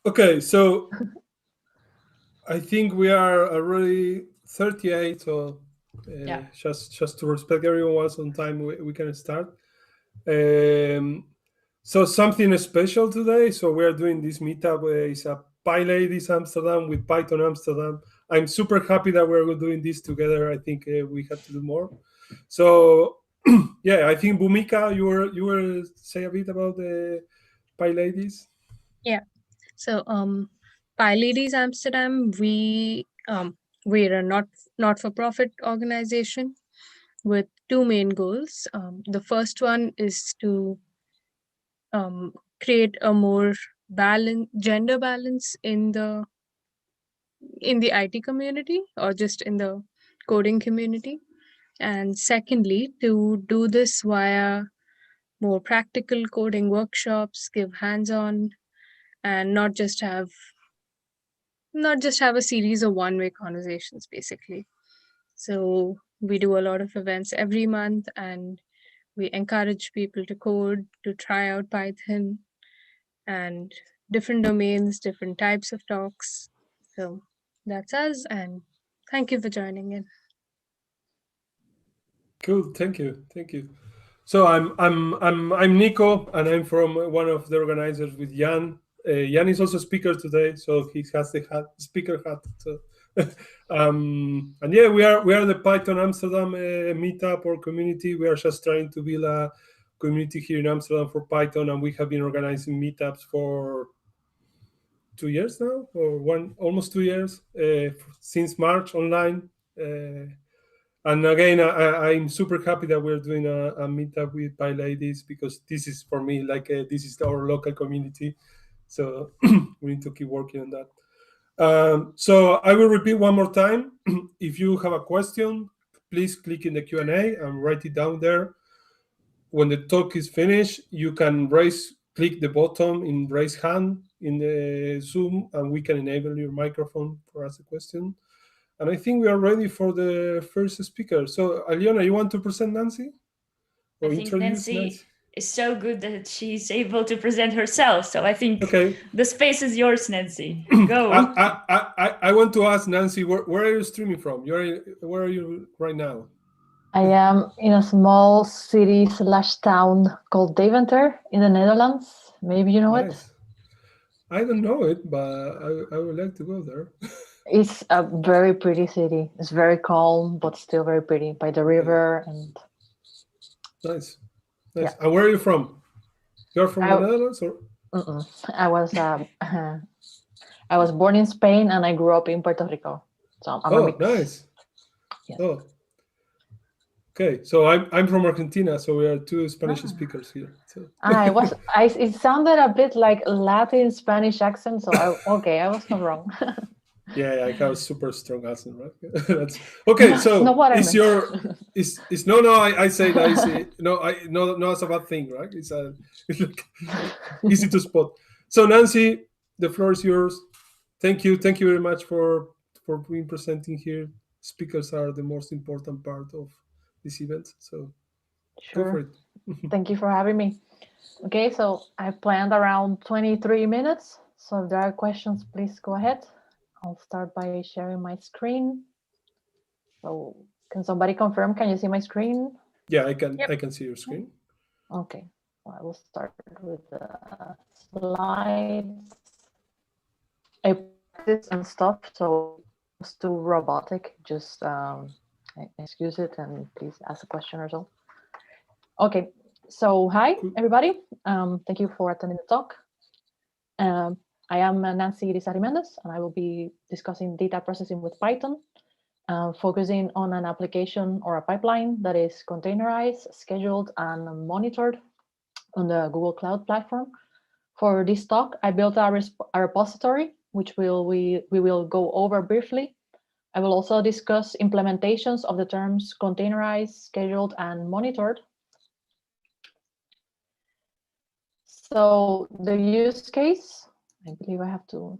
Okay, so I think we are already 38, so Yeah. just to respect everyone's on time, we can start. Um, so something special today. So we are doing this meetup. It's a PyLadies Amsterdam with Python Amsterdam. I'm super happy that we're doing this together. I think we have to do more. So yeah, I think Bhumika, you were say a bit about the PyLadies. Yeah. So, PyLadies Amsterdam, we're a not-for-profit organization with two main goals. The first one is to create a more gender balance in the IT community, or just in the coding community. And secondly, to do this via more practical coding workshops, give hands-on, and not just have a series of one-way conversations, basically. So we do a lot of events every month, and we encourage people to code, to try out Python, and different domains, different types of talks. So that's us, and thank you for joining in. Cool. Thank you. So I'm Nico, and I'm from one of the organizers with Jan. Jan is also speaker today, so he has the speaker hat. So, and yeah, we are the Python Amsterdam meetup or community. We are just trying to build a community here in Amsterdam for Python, and we have been organizing meetups for 2 years now, or almost 2 years, since March online. And again, I'm super happy that we're doing a meetup with PyLadies, because this is for me like this is our local community. So we need to keep working on that. So I will repeat one more time. If you have a question, please click in the Q&A and write it down there. When the talk is finished, you can click the button in raise hand in the Zoom, and we can enable your microphone for ask a question. And I think we are ready for the first speaker. So, Aliona, you want to present Nancy? I think Nancy is so good that she's able to present herself. So I think the space is yours, Nancy. Go. I want to ask Nancy, where are you streaming from? Where are you right now? I am in a small city/town called Deventer in the Netherlands. Maybe you know it. I don't know it, but I would like to go there. It's a very pretty city. It's very calm, but still very pretty by the river. And nice. Yeah. And where are you from? You're from the Netherlands, or? I was born in Spain and I grew up in Puerto Rico. So I'm a mix. Nice. Yes. Oh. Okay, so I'm from Argentina, so we are two Spanish speakers here. So. It sounded a bit like Latin Spanish accent, so I was not wrong. Yeah, I have a super strong accent, right? That's okay. So I say that no, it's a bad thing, right? It's easy to spot. So Nancy, the floor is yours. Thank you very much for being presenting here. Speakers are the most important part of this event, so sure. Go for it. Thank you for having me. Okay, so I planned around 23 minutes. So if there are questions, please go ahead. I'll start by sharing my screen. So can somebody confirm? Can you see my screen? Yeah, I can. Yep. I can see your screen. Okay, well, I will start with the slides. I practice and stuff, so it's too robotic. Just excuse it and please ask a question or so. Okay, so hi everybody. Thank you for attending the talk. I am Nancy Irisarri Méndez, and I will be discussing data processing with Python, focusing on an application or a pipeline that is containerized, scheduled, and monitored on the Google Cloud platform. For this talk, I built a repository, which we will go over briefly. I will also discuss implementations of the terms containerized, scheduled, and monitored. So the use case, I believe I have to.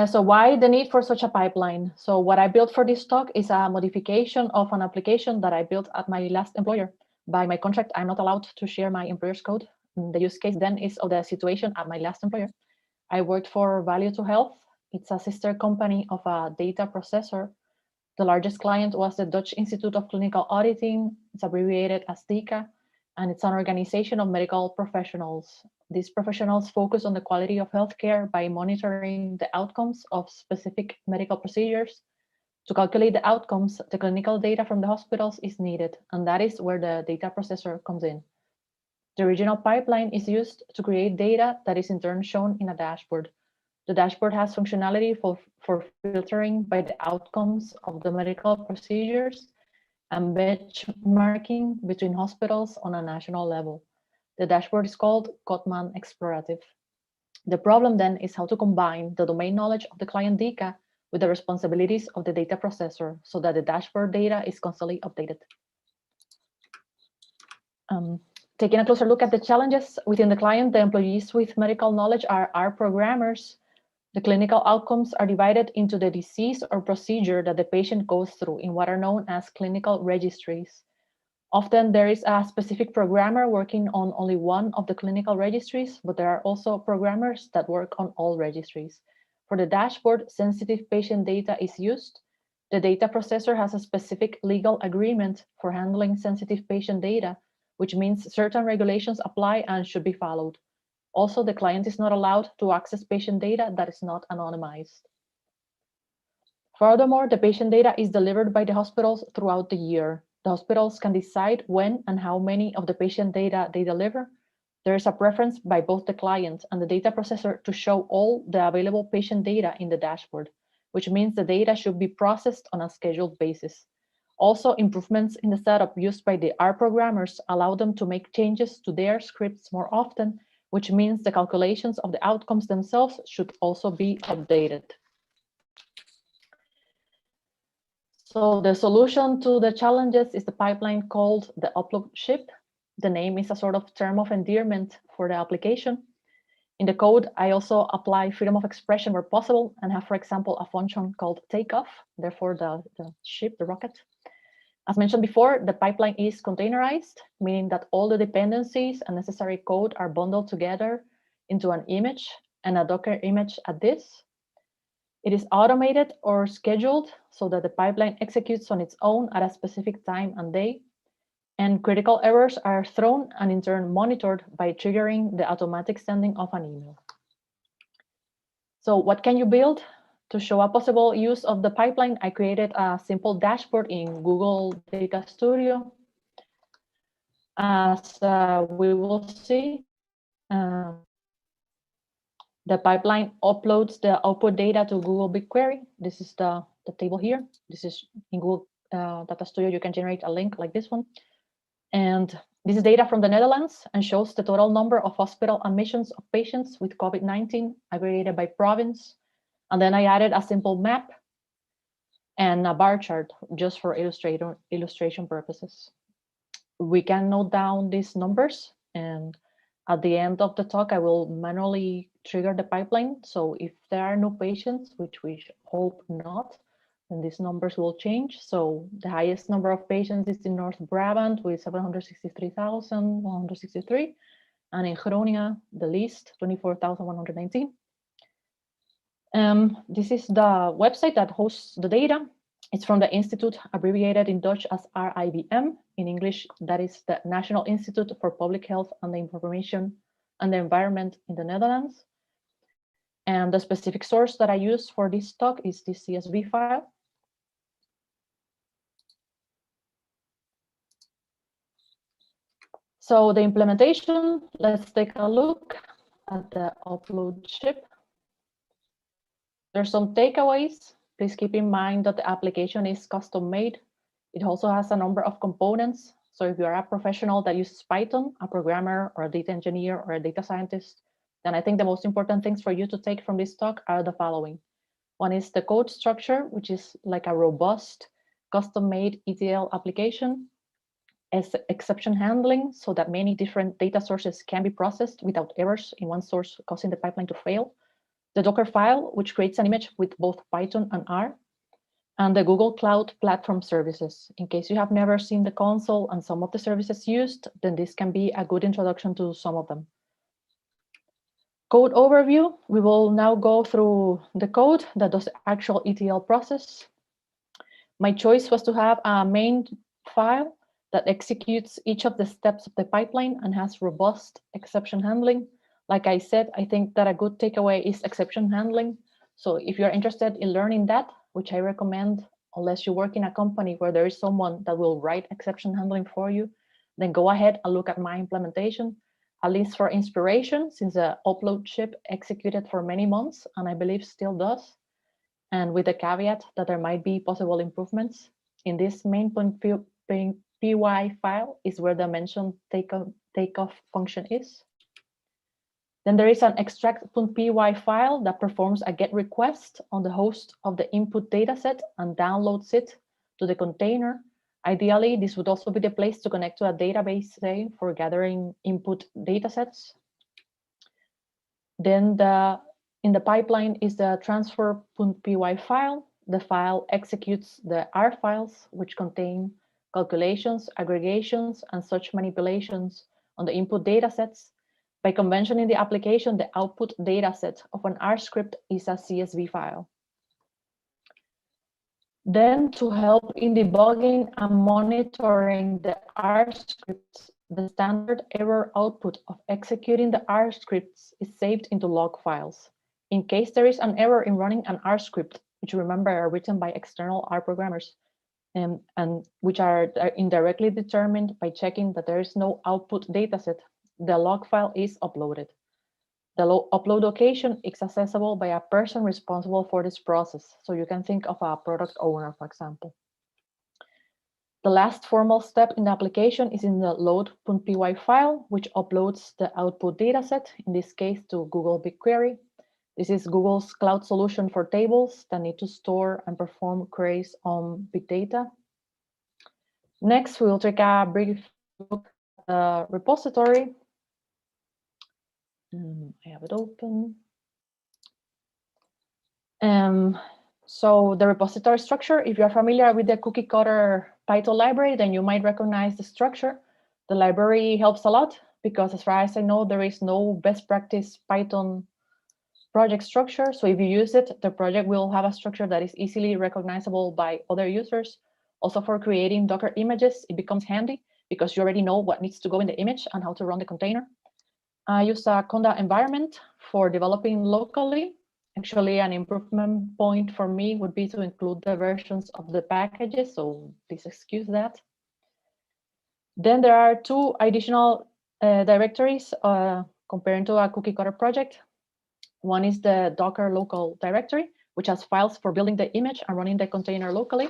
So why the need for such a pipeline? So what I built for this talk is a modification of an application that I built at my last employer. By my contract, I'm not allowed to share my employer's code. The use case then is of the situation at my last employer. I worked for Value to Health. It's a sister company of a data processor. The largest client was the Dutch Institute of Clinical Auditing. It's abbreviated as DICA, and it's an organization of medical professionals. These professionals focus on the quality of healthcare by monitoring the outcomes of specific medical procedures. To calculate the outcomes, the clinical data from the hospitals is needed, and that is where the data processor comes in. The original pipeline is used to create data that is in turn shown in a dashboard. The dashboard has functionality for filtering by the outcomes of the medical procedures and benchmarking between hospitals on a national level. The dashboard is called Codman Explorative. The problem then is how to combine the domain knowledge of the client DICA with the responsibilities of the data processor so that the dashboard data is constantly updated. Taking a closer look at the challenges within the client, the employees with medical knowledge are R programmers. The clinical outcomes are divided into the disease or procedure that the patient goes through in what are known as clinical registries. Often there is a specific programmer working on only one of the clinical registries, but there are also programmers that work on all registries. For the dashboard, sensitive patient data is used. The data processor has a specific legal agreement for handling sensitive patient data, which means certain regulations apply and should be followed. Also, the client is not allowed to access patient data that is not anonymized. Furthermore, the patient data is delivered by the hospitals throughout the year. The hospitals can decide when and how many of the patient data they deliver. There is a preference by both the client and the data processor to show all the available patient data in the dashboard, which means the data should be processed on a scheduled basis. Also, improvements in the setup used by the R programmers allow them to make changes to their scripts more often, which means the calculations of the outcomes themselves should also be updated. So the solution to the challenges is the pipeline called the upload ship. The name is a sort of term of endearment for the application. In the code, I also apply freedom of expression where possible and have, for example, a function called takeoff, therefore the ship, the rocket. As mentioned before, the pipeline is containerized, meaning that all the dependencies and necessary code are bundled together into an image and a Docker image at this. It is automated or scheduled so that the pipeline executes on its own at a specific time and day. And critical errors are thrown and in turn monitored by triggering the automatic sending of an email. So what can you build? To show a possible use of the pipeline, I created a simple dashboard in Google Data Studio. As we will see, the pipeline uploads the output data to Google BigQuery. This is the table here. This is in Google Data Studio. You can generate a link like this one. And this is data from the Netherlands and shows the total number of hospital admissions of patients with COVID-19 aggregated by province. And then I added a simple map and a bar chart just for illustration purposes. We can note down these numbers, and at the end of the talk, I will manually trigger the pipeline. So if there are no patients, which we hope not, then these numbers will change. So the highest number of patients is in North Brabant with 763,163, and in Groningen, the least, 24,119. This is the website that hosts the data. It's from the institute, abbreviated in Dutch as RIVM. In English, that is the National Institute for Public Health and the Information and the Environment in the Netherlands. And the specific source that I use for this talk is this CSV file. So the implementation, let's take a look at the upload ship. There's some takeaways. Please keep in mind that the application is custom made. It also has a number of components. So if you are a professional that uses Python, a programmer or a data engineer or a data scientist, then I think the most important things for you to take from this talk are the following. One is the code structure, which is like a robust, custom-made ETL application. As exception handling, so that many different data sources can be processed without errors in one source causing the pipeline to fail. The Docker file, which creates an image with both Python and R. and the Google Cloud Platform services. In case you have never seen the console and some of the services used, then this can be a good introduction to some of them. Code overview, we will now go through the code that does the actual ETL process. My choice was to have a main file that executes each of the steps of the pipeline and has robust exception handling. Like I said, I think that a good takeaway is exception handling. So if you're interested in learning that, which I recommend, unless you work in a company where there is someone that will write exception handling for you, then go ahead and look at my implementation, at least for inspiration, since the upload ship executed for many months, and I believe still does. And with the caveat that there might be possible improvements. In this main.py file is where the mentioned takeoff function is. Then there is an extract.py file that performs a GET request on the host of the input dataset and downloads it to the container. Ideally, this would also be the place to connect to a database, say, for gathering input datasets. Then in the pipeline is the transfer.py file. The file executes the R files, which contain calculations, aggregations, and such manipulations on the input datasets. By convention in the application, the output dataset of an R script is a CSV file. Then to help in debugging and monitoring the R scripts, the standard error output of executing the R scripts is saved into log files. In case there is an error in running an R script, which remember are written by external R programmers, and which are indirectly determined by checking that there is no output dataset, the log file is uploaded. The upload location is accessible by a person responsible for this process. So you can think of a product owner, for example. The last formal step in the application is in the load.py file, which uploads the output dataset, in this case to Google BigQuery. This is Google's cloud solution for tables that need to store and perform queries on big data. Next, we will take a brief look at the repository. I have it open. So the repository structure, if you're familiar with the cookie cutter Python library, then you might recognize the structure. The library helps a lot because as far as I know, there is no best practice Python project structure. So if you use it, the project will have a structure that is easily recognizable by other users. Also for creating Docker images, it becomes handy because you already know what needs to go in the image and how to run the container. I use a Conda environment for developing locally. Actually, an improvement point for me would be to include the versions of the packages, so please excuse that. Then there are two additional directories comparing to a cookie cutter project. One is the Docker local directory, which has files for building the image and running the container locally.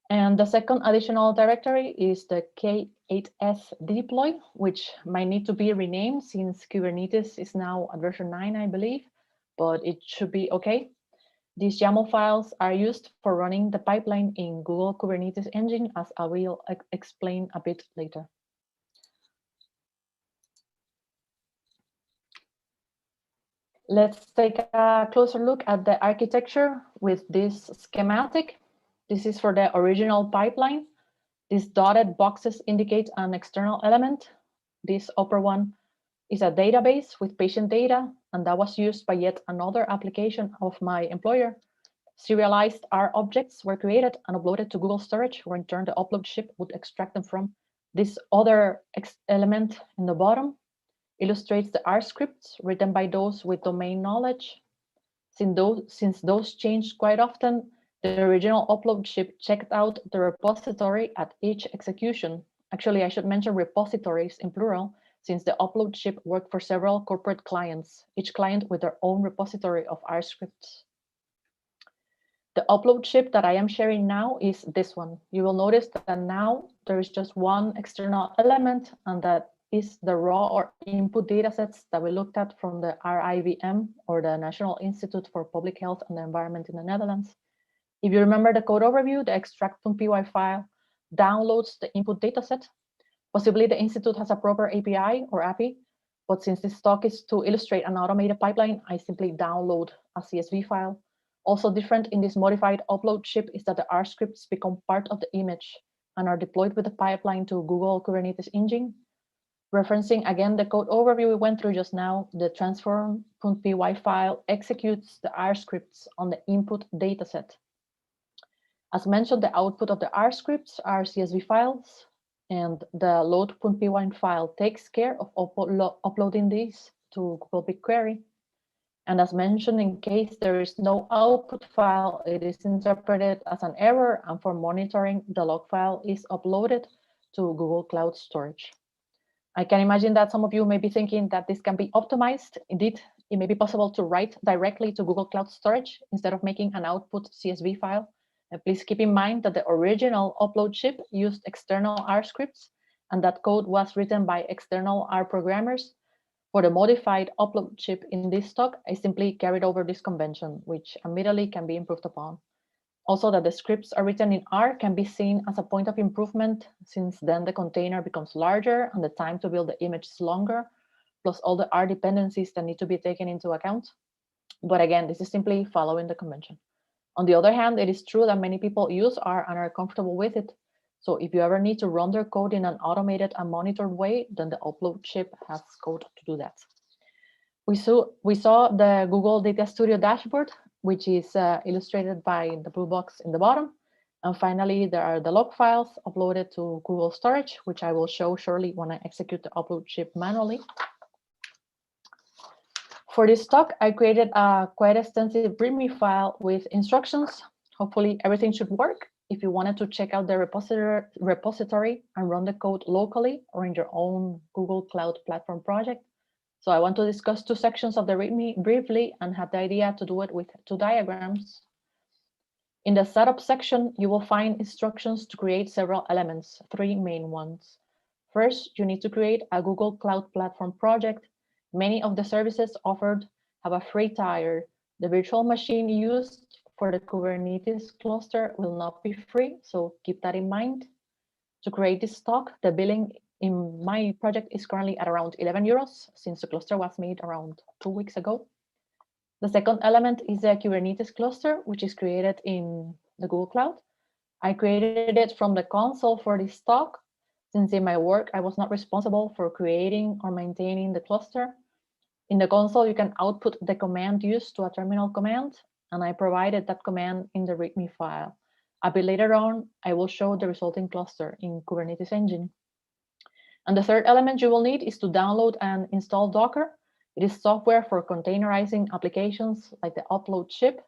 And the second additional directory is the K8s deploy, which might need to be renamed since Kubernetes is now at version 9, I believe, but it should be okay. These YAML files are used for running the pipeline in Google Kubernetes engine, as I will explain a bit later. Let's take a closer look at the architecture with this schematic. This is for the original pipeline. These dotted boxes indicate an external element. This upper one is a database with patient data, and that was used by yet another application of my employer. Serialized R objects were created and uploaded to Google storage, where in turn the upload ship would extract them from. This other element in the bottom illustrates the R scripts written by those with domain knowledge. Since those changed quite often, the original upload ship checked out the repository at each execution. Actually, I should mention repositories in plural, since the upload ship worked for several corporate clients, each client with their own repository of R scripts. The upload ship that I am sharing now is this one. You will notice that now there is just one external element, and that is the raw or input datasets that we looked at from the RIVM, or the National Institute for Public Health and the Environment in the Netherlands. If you remember the code overview, the extract.py file downloads the input dataset. Possibly the institute has a proper API or API, but since this talk is to illustrate an automated pipeline, I simply download a CSV file. Also different in this modified upload ship is that the R scripts become part of the image and are deployed with the pipeline to Google Kubernetes engine. Referencing again the code overview we went through just now, the transform.py file executes the R scripts on the input dataset. As mentioned, the output of the R scripts are CSV files, and the load.py file takes care of uploading these to Google BigQuery. And as mentioned, in case there is no output file, it is interpreted as an error, and for monitoring, the log file is uploaded to Google Cloud Storage. I can imagine that some of you may be thinking that this can be optimized. Indeed, it may be possible to write directly to Google Cloud Storage instead of making an output CSV file. And please keep in mind that the original upload ship used external R scripts, and that code was written by external R programmers. For the modified upload ship in this talk, I simply carried over this convention, which admittedly can be improved upon. Also, that the scripts are written in R can be seen as a point of improvement, since then the container becomes larger and the time to build the image is longer, plus all the R dependencies that need to be taken into account. But again, this is simply following the convention. On the other hand, it is true that many people use R and are comfortable with it. So if you ever need to run their code in an automated and monitored way, then the upload ship has code to do that. We saw the Google Data Studio dashboard, which is illustrated by the blue box in the bottom. And finally, there are the log files uploaded to Google Storage, which I will show shortly when I execute the upload ship manually. For this talk, I created a quite extensive README file with instructions. Hopefully everything should work if you wanted to check out the repository and run the code locally or in your own Google Cloud Platform project. So I want to discuss two sections of the README briefly and had the idea to do it with two diagrams. In the setup section, you will find instructions to create several elements, three main ones. First, you need to create a Google Cloud Platform project. Many of the services offered have a free tier. The virtual machine used for the Kubernetes cluster will not be free, so keep that in mind. To create this talk, the billing in my project is currently at around 11 euros, since the cluster was made around 2 weeks ago. The second element is the Kubernetes cluster, which is created in the Google Cloud. I created it from the console for this talk, since in my work, I was not responsible for creating or maintaining the cluster. In the console, you can output the command used to a terminal command, and I provided that command in the README file. A bit later on, I will show the resulting cluster in Kubernetes engine. And the third element you will need is to download and install Docker. It is software for containerizing applications like the upload ship.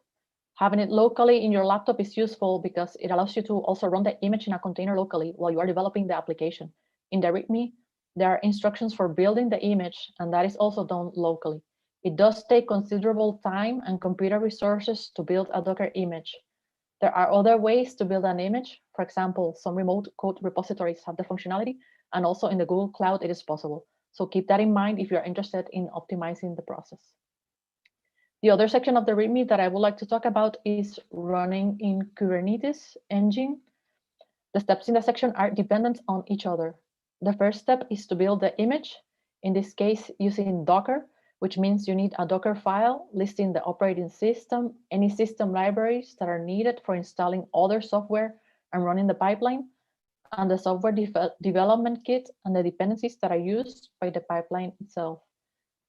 Having it locally in your laptop is useful because it allows you to also run the image in a container locally while you are developing the application. In the README, there are instructions for building the image, and that is also done locally. It does take considerable time and computer resources to build a Docker image. There are other ways to build an image. For example, some remote code repositories have the functionality, and also in the Google Cloud, it is possible. So keep that in mind if you're interested in optimizing the process. The other section of the README that I would like to talk about is running in Kubernetes engine. The steps in the section are dependent on each other. The first step is to build the image, in this case using Docker, which means you need a Docker file listing the operating system, any system libraries that are needed for installing other software and running the pipeline, and the software development kit and the dependencies that are used by the pipeline itself.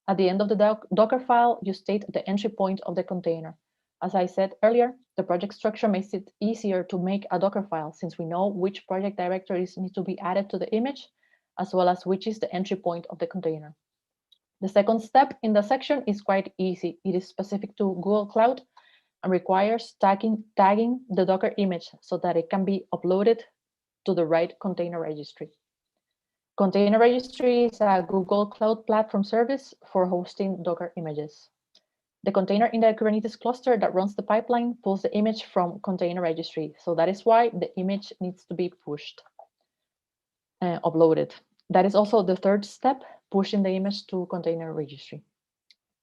At the end of the Docker file, you state the entry point of the container. As I said earlier, the project structure makes it easier to make a Docker file since we know which project directories need to be added to the image, as well as which is the entry point of the container. The second step in the section is quite easy. It is specific to Google Cloud and requires tagging the Docker image so that it can be uploaded to the right container registry. Container registry is a Google Cloud Platform service for hosting Docker images. The container in the Kubernetes cluster that runs the pipeline pulls the image from container registry. So that is why the image needs to be pushed, uploaded. That is also the third step, pushing the image to container registry.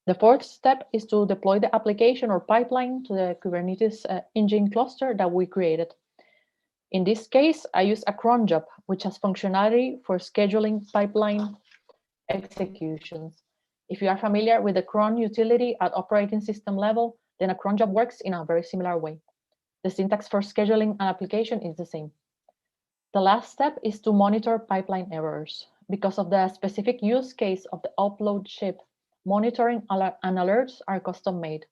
The fourth step is to deploy the application or pipeline to the Kubernetes engine cluster that we created. In this case, I use a cron job, which has functionality for scheduling pipeline executions. If you are familiar with the cron utility at operating system level, then a cron job works in a very similar way. The syntax for scheduling an application is the same. The last step is to monitor pipeline errors. Because of the specific use case of the upload ship, monitoring and alerts are custom made.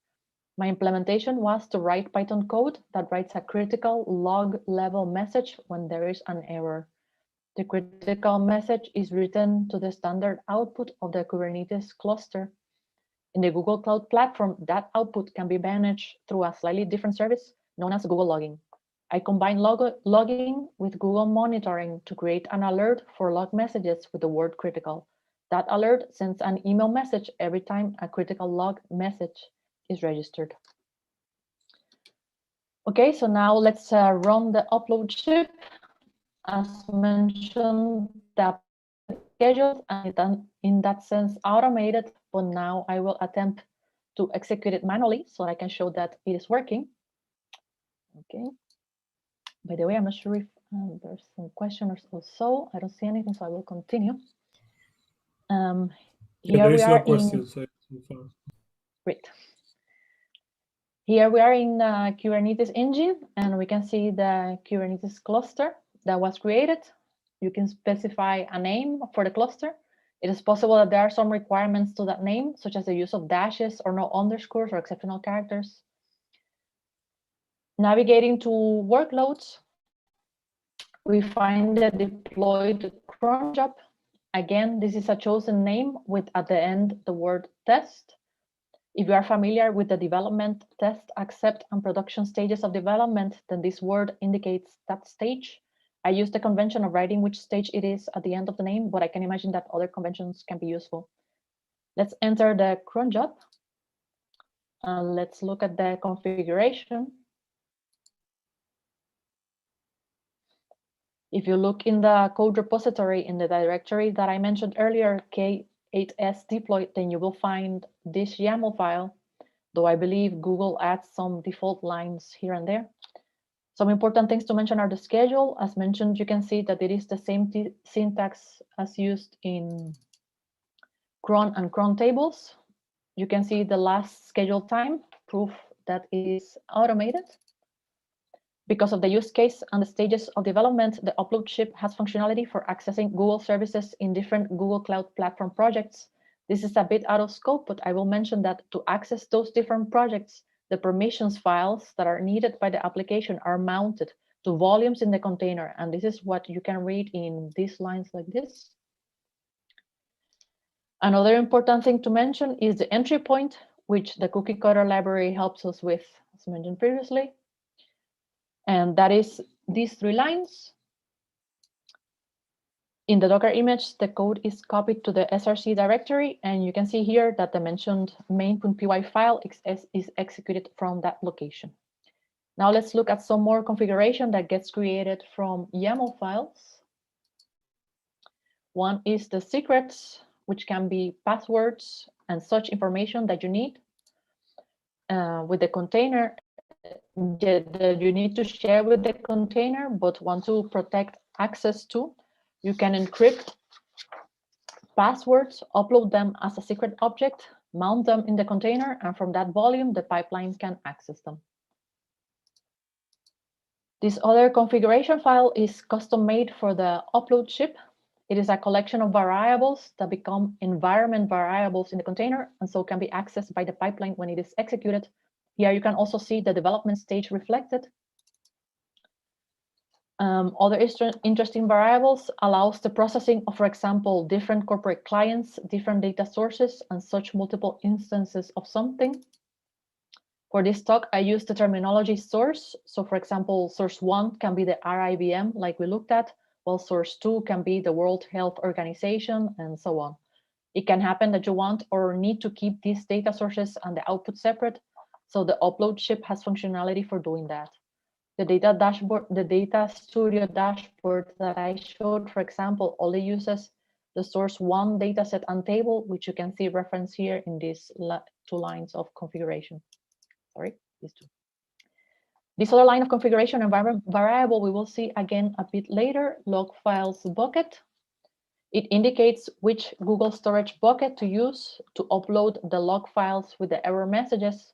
My implementation was to write Python code that writes a critical log level message when there is an error. The critical message is written to the standard output of the Kubernetes cluster. In the Google Cloud Platform, that output can be managed through a slightly different service known as Google Logging. I combine logging with Google Monitoring to create an alert for log messages with the word critical. That alert sends an email message every time a critical log message is registered. Okay, so now let's run the upload ship. As mentioned, the scheduled and in that sense automated, but now I will attempt to execute it manually so I can show that it is working. Okay. By the way, I'm not sure if there's some questions or so. I don't see anything, so I will continue. Here we are no questions so far. Great. Here we are in the Kubernetes engine, and we can see the Kubernetes cluster that was created. You can specify a name for the cluster. It is possible that there are some requirements to that name, such as the use of dashes or no underscores or exceptional characters. Navigating to workloads, we find the deployed cron job. Again, this is a chosen name with at the end the word test. If you are familiar with the development, test, accept, and production stages of development, then this word indicates that stage. I use the convention of writing which stage it is at the end of the name, but I can imagine that other conventions can be useful. Let's enter the cron job. Let's look at the configuration. If you look in the code repository in the directory that I mentioned earlier, K8s deploy, then you will find this YAML file, though I believe Google adds some default lines here and there. Some important things to mention are the schedule. As mentioned, you can see that it is the same syntax as used in cron and cron tables. You can see the last schedule time, proof that it is automated. Because of the use case and the stages of development, the upload ship has functionality for accessing Google services in different Google Cloud Platform projects. This is a bit out of scope, but I will mention that to access those different projects, the permissions files that are needed by the application are mounted to volumes in the container. And this is what you can read in these lines like this. Another important thing to mention is the entry point, which the cookie cutter library helps us with, as mentioned previously. And that is these 3 lines. In the Docker image, the code is copied to the src directory, and you can see here that the mentioned main.py file is executed from that location. Now let's look at some more configuration that gets created from YAML files. One is the secrets, which can be passwords and such information that you need. With the container, that you need to share with the container, but want to protect access to, you can encrypt passwords, upload them as a secret object, mount them in the container, and from that volume, the pipeline can access them. This other configuration file is custom made for the upload ship. It is a collection of variables that become environment variables in the container, and so can be accessed by the pipeline when it is executed. Here you can also see the development stage reflected. Other interesting variables allows the processing of, for example, different corporate clients, different data sources, and such multiple instances of something. For this talk, I use the terminology source. So for example, source 1 can be the RIBM, like we looked at, while source 2 can be the World Health Organization, and so on. It can happen that you want or need to keep these data sources and the output separate. So the upload ship has functionality for doing that. The data dashboard, the data studio dashboard that I showed, for example, only uses the source 1 dataset and table, which you can see referenced here in these 2 lines of configuration. Sorry, these 2. This other line of configuration environment variable we will see again a bit later, log files bucket. It indicates which Google storage bucket to use to upload the log files with the error messages.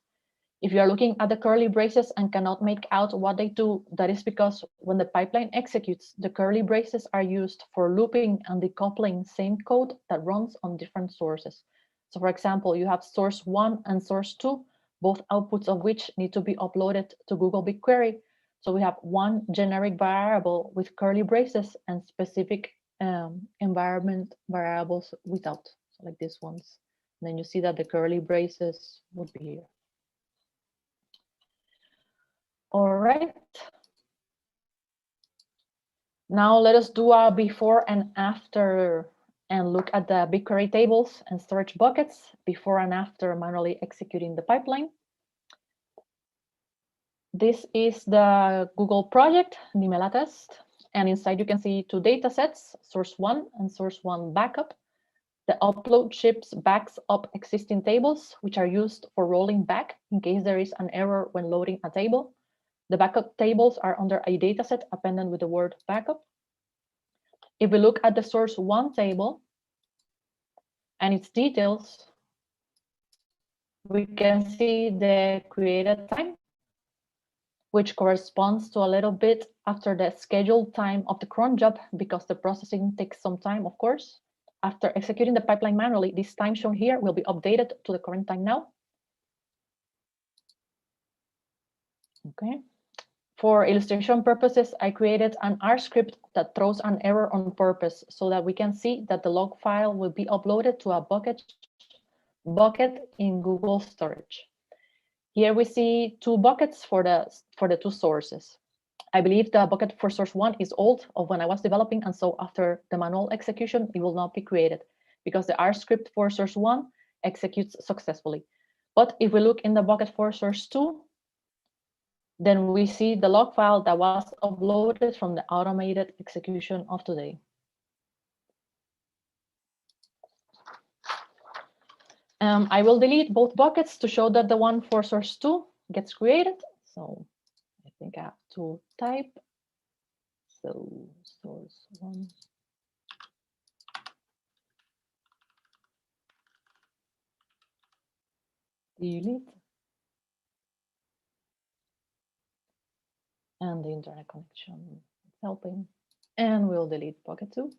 If you are looking at the curly braces and cannot make out what they do, that is because when the pipeline executes, the curly braces are used for looping and decoupling same code that runs on different sources. So for example, you have source 1 and source 2, both outputs of which need to be uploaded to Google BigQuery. So we have one generic variable with curly braces and specific environment variables without, so like these ones. And then you see that the curly braces would be here. All right. Now let us do a before and after and look at the BigQuery tables and storage buckets before and after manually executing the pipeline. This is the Google project, Nimela test. And inside you can see two data sets, source 1 and source 1 backup. The upload ships backs up existing tables, which are used for rolling back in case there is an error when loading a table. The backup tables are under a dataset appended with the word backup. If we look at the source 1 table and its details, we can see the created time, which corresponds to a little bit after the scheduled time of the cron job, because the processing takes some time, of course. After executing the pipeline manually, this time shown here will be updated to the current time now. Okay. For illustration purposes, I created an R script that throws an error on purpose so that we can see that the log file will be uploaded to a bucket in Google storage. Here we see two buckets for the two sources. I believe the bucket for source 1 is old of when I was developing, and so after the manual execution, it will not be created because the R script for source 1 executes successfully. But if we look in the bucket for source 2, then we see the log file that was uploaded from the automated execution of today. I will delete both buckets to show that the one for source 2 gets created. So I think I have to type. So source 1. Delete. And the internet connection is helping. And we'll delete bucket 2.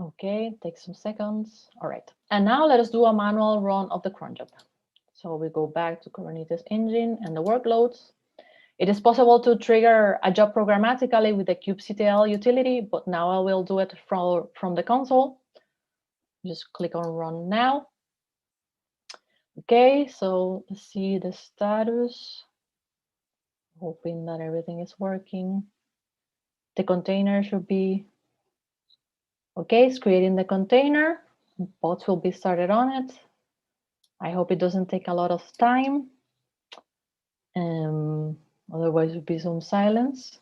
Okay, takes some seconds. All right, and now let us do a manual run of the cron job. So we go back to Kubernetes engine and the workloads. It is possible to trigger a job programmatically with the kubectl utility, but now I will do it from the console. Just click on run now. Okay, so let's see the status. Hoping that everything is working. The container should be okay. It's creating the container. Bots will be started on it. I hope it doesn't take a lot of time. Otherwise, it would be some silence.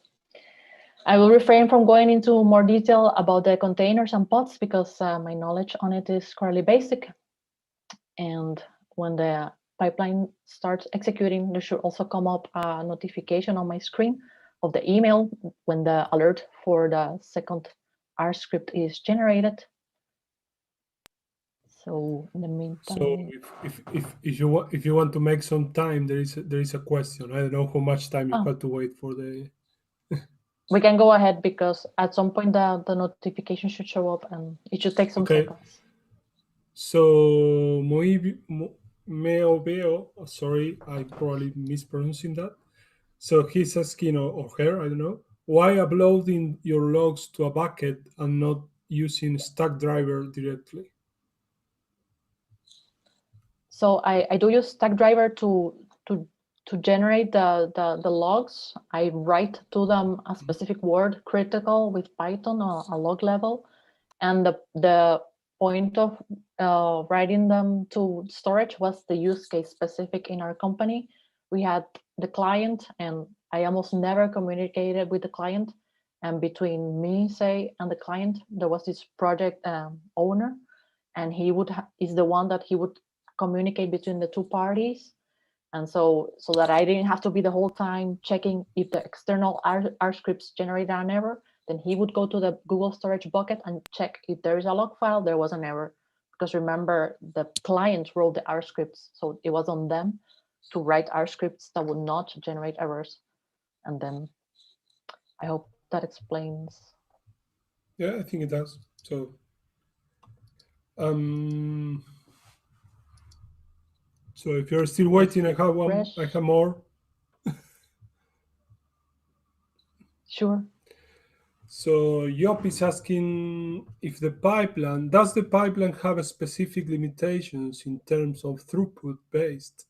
I will refrain from going into more detail about the containers and pods because my knowledge on it is fairly basic. And when the pipeline starts executing, there should also come up a notification on my screen of the email when the alert for the second R script is generated. So in the meantime, so if you want to make some time, there is a question. I don't know how much time you have to wait for the. We can go ahead because at some point the notification should show up and it should take some seconds. So Meoveo, sorry, I probably mispronouncing that. So he's asking, or her, I don't know, why uploading your logs to a bucket and not using Stackdriver directly? So I do use Stackdriver to generate the logs. I write to them a specific word critical with Python or a log level, and the point of writing them to storage was the use case specific in our company. We had the client, and I almost never communicated with the client. And between me, say, and the client, there was this project owner, and he is the one that he would communicate between the two parties. And so that I didn't have to be the whole time checking if the external R scripts generated an error, then he would go to the Google storage bucket and check if there is a log file, there was an error. Because remember, the client wrote the R scripts, so it was on them to write R scripts that would not generate errors. And then I hope that explains. Yeah, I think it does. So, so if you're still waiting, I have one. I have more. Sure. So Yop is asking if does the pipeline have specific limitations in terms of throughput based?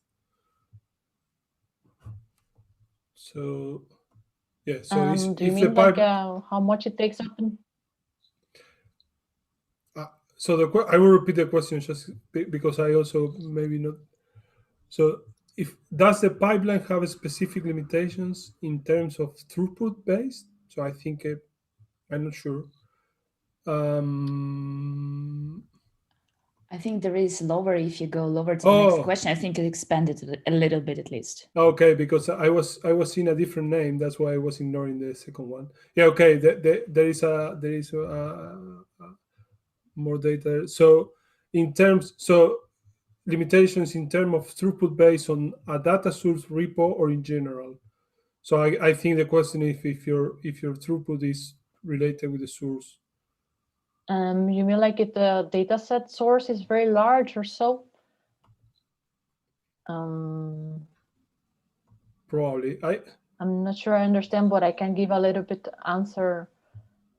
So, yeah. So do you mean like how much it takes up? So I will repeat the question just because I also maybe not. So does the pipeline have specific limitations in terms of throughput based? So I think I'm not sure. I think there is lower if you go lower to the next question. I think it expanded a little bit at least. Okay, because I was seeing a different name. That's why I was ignoring the second one. Yeah, okay. There is more data. So limitations in terms of throughput based on a data source repo or in general. So I think the question is if your throughput is related with the source. You mean like if the data set source is very large or so? Probably. I'm not sure I understand, but I can give a little bit answer.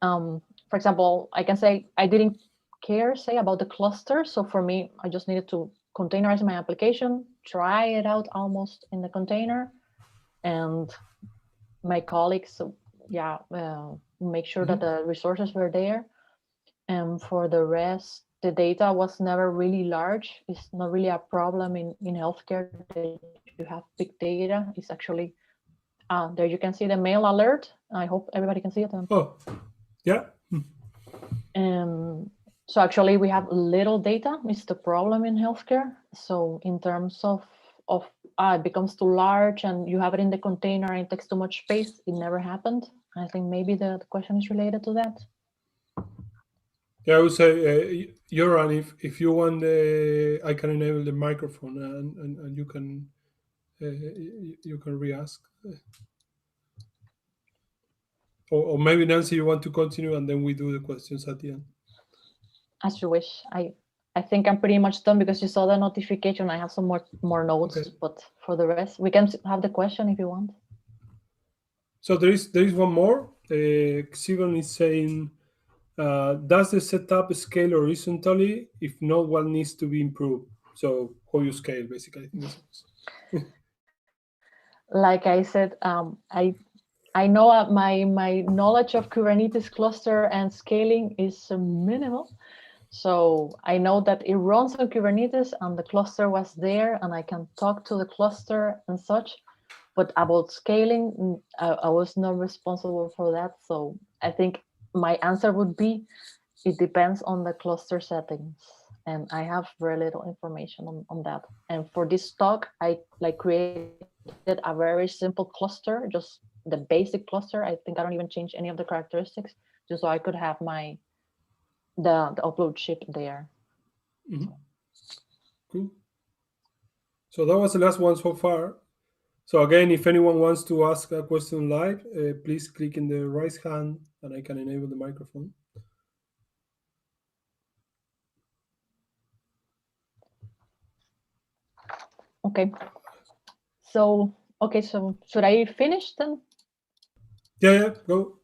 For example, I can say I didn't care, say, about the cluster. So for me, I just needed to containerize my application, try it out almost in the container, and my colleagues, make sure that the resources were there. And for the rest, the data was never really large. It's not really a problem in healthcare that you have big data. It's actually, there you can see the mail alert. I hope everybody can see it. Oh, yeah. So actually we have little data. It's the problem in healthcare. So in terms of it becomes too large and you have it in the container and it takes too much space, it never happened. I think maybe the question is related to that. Yeah, I would say, Joran, if you want, I can enable the microphone and you can re-ask. Or maybe Nancy, you want to continue and then we do the questions at the end. As you wish. I think I'm pretty much done because you saw the notification. I have some more notes, okay. But for the rest, we can have the question if you want. So there is one more. Xigon is saying, does the setup scale horizontally? If not, what needs to be improved? So how you scale, basically. I think like I said, I know my knowledge of Kubernetes cluster and scaling is minimal. So I know that it runs on Kubernetes and the cluster was there and I can talk to the cluster and such. But about scaling, I was not responsible for that. So I think my answer would be, it depends on the cluster settings. And I have very little information on that. And for this talk, I created a very simple cluster, just the basic cluster. I think I don't even change any of the characteristics, just so I could have the upload ship there. Mm-hmm. Cool. So that was the last one so far. So again, if anyone wants to ask a question live, please click in the raise hand and I can enable the microphone. Okay. So should I finish then? Yeah, go.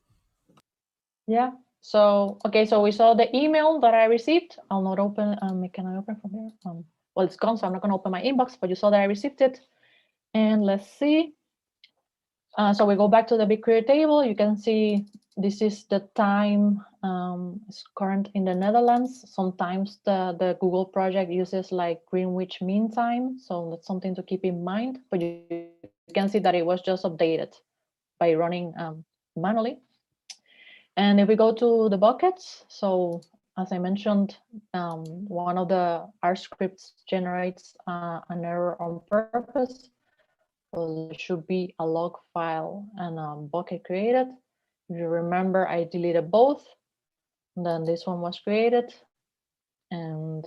Yeah. So, so we saw the email that I received. I'll not open, can I open from here? Well, it's gone, so I'm not gonna open my inbox, but you saw that I received it. And let's see. So we go back to the BigQuery table. You can see this is the time, it's current in the Netherlands. Sometimes the Google project uses like Greenwich Mean Time. So that's something to keep in mind, but you can see that it was just updated by running manually. And if we go to the buckets, so as I mentioned, one of the R scripts generates an error on purpose. So there should be a log file and a bucket created. If you remember, I deleted both. Then this one was created, and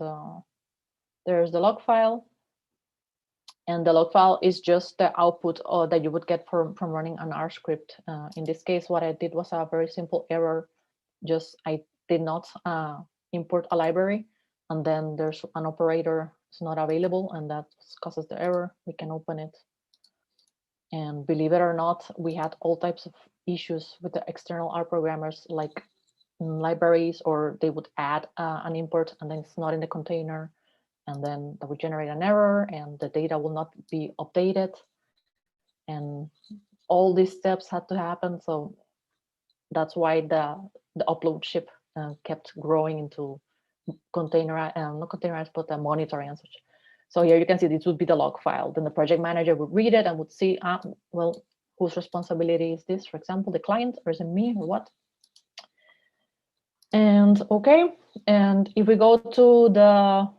there's the log file. And the log file is just the output that you would get from running an R script. In this case, what I did was a very simple error. Just I did not import a library, and then there's an operator is not available, and that causes the error. We can open it. And believe it or not, we had all types of issues with the external R programmers, like libraries, or they would add an import and then it's not in the container, and then that would generate an error and the data will not be updated. And all these steps had to happen. So that's why the upload ship kept growing into containerized, not containerized, but monitoring and such. So here you can see this would be the log file. Then the project manager would read it and would see, well, whose responsibility is this? For example, the client, or is it me, or what? And okay, and if we go to the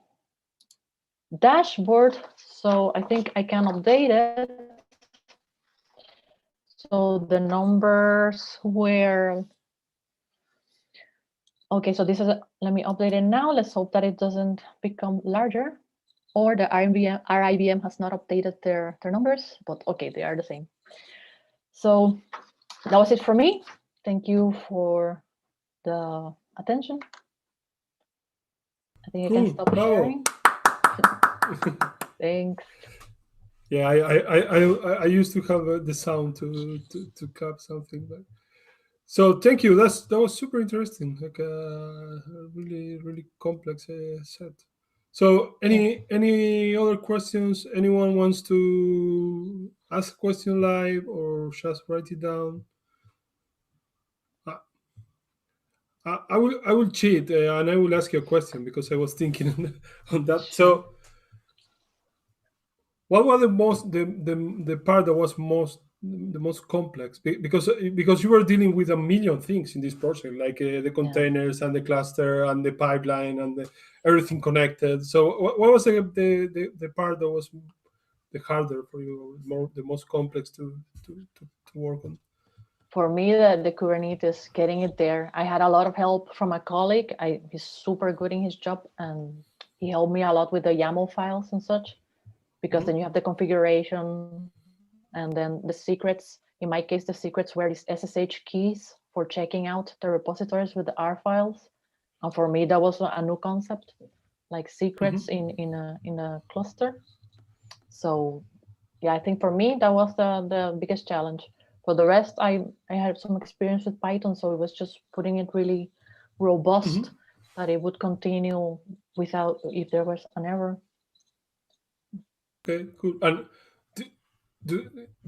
dashboard, so I think I can update it. So the numbers were, okay, so this is, let me update it now. Let's hope that it doesn't become larger, or the RIBM has not updated their numbers, but okay, they are the same. So that was it for me. Thank you for the attention. I think I can stop sharing. Thanks. Yeah, I used to have the sound to cap something, but so thank you. That was super interesting. Like really complex set. So any other questions? Anyone wants to ask a question live or just write it down? I will cheat and I will ask you a question because I was thinking on that. So, what was the part that was the most complex? Because you were dealing with a million things in this project, like the containers and the cluster and the pipeline and everything connected. So, what was the part that was the harder for you, the most complex to work on? For me, the Kubernetes, getting it there, I had a lot of help from a colleague. He's super good in his job, and he helped me a lot with the YAML files and such, because then you have the configuration and then the secrets. In my case, the secrets were these SSH keys for checking out the repositories with the R files. And for me, that was a new concept, like secrets in a cluster. So yeah, I think for me, that was the biggest challenge. For the rest, I had some experience with Python, so it was just putting it really robust that it would continue without, if there was an error. Okay, cool. And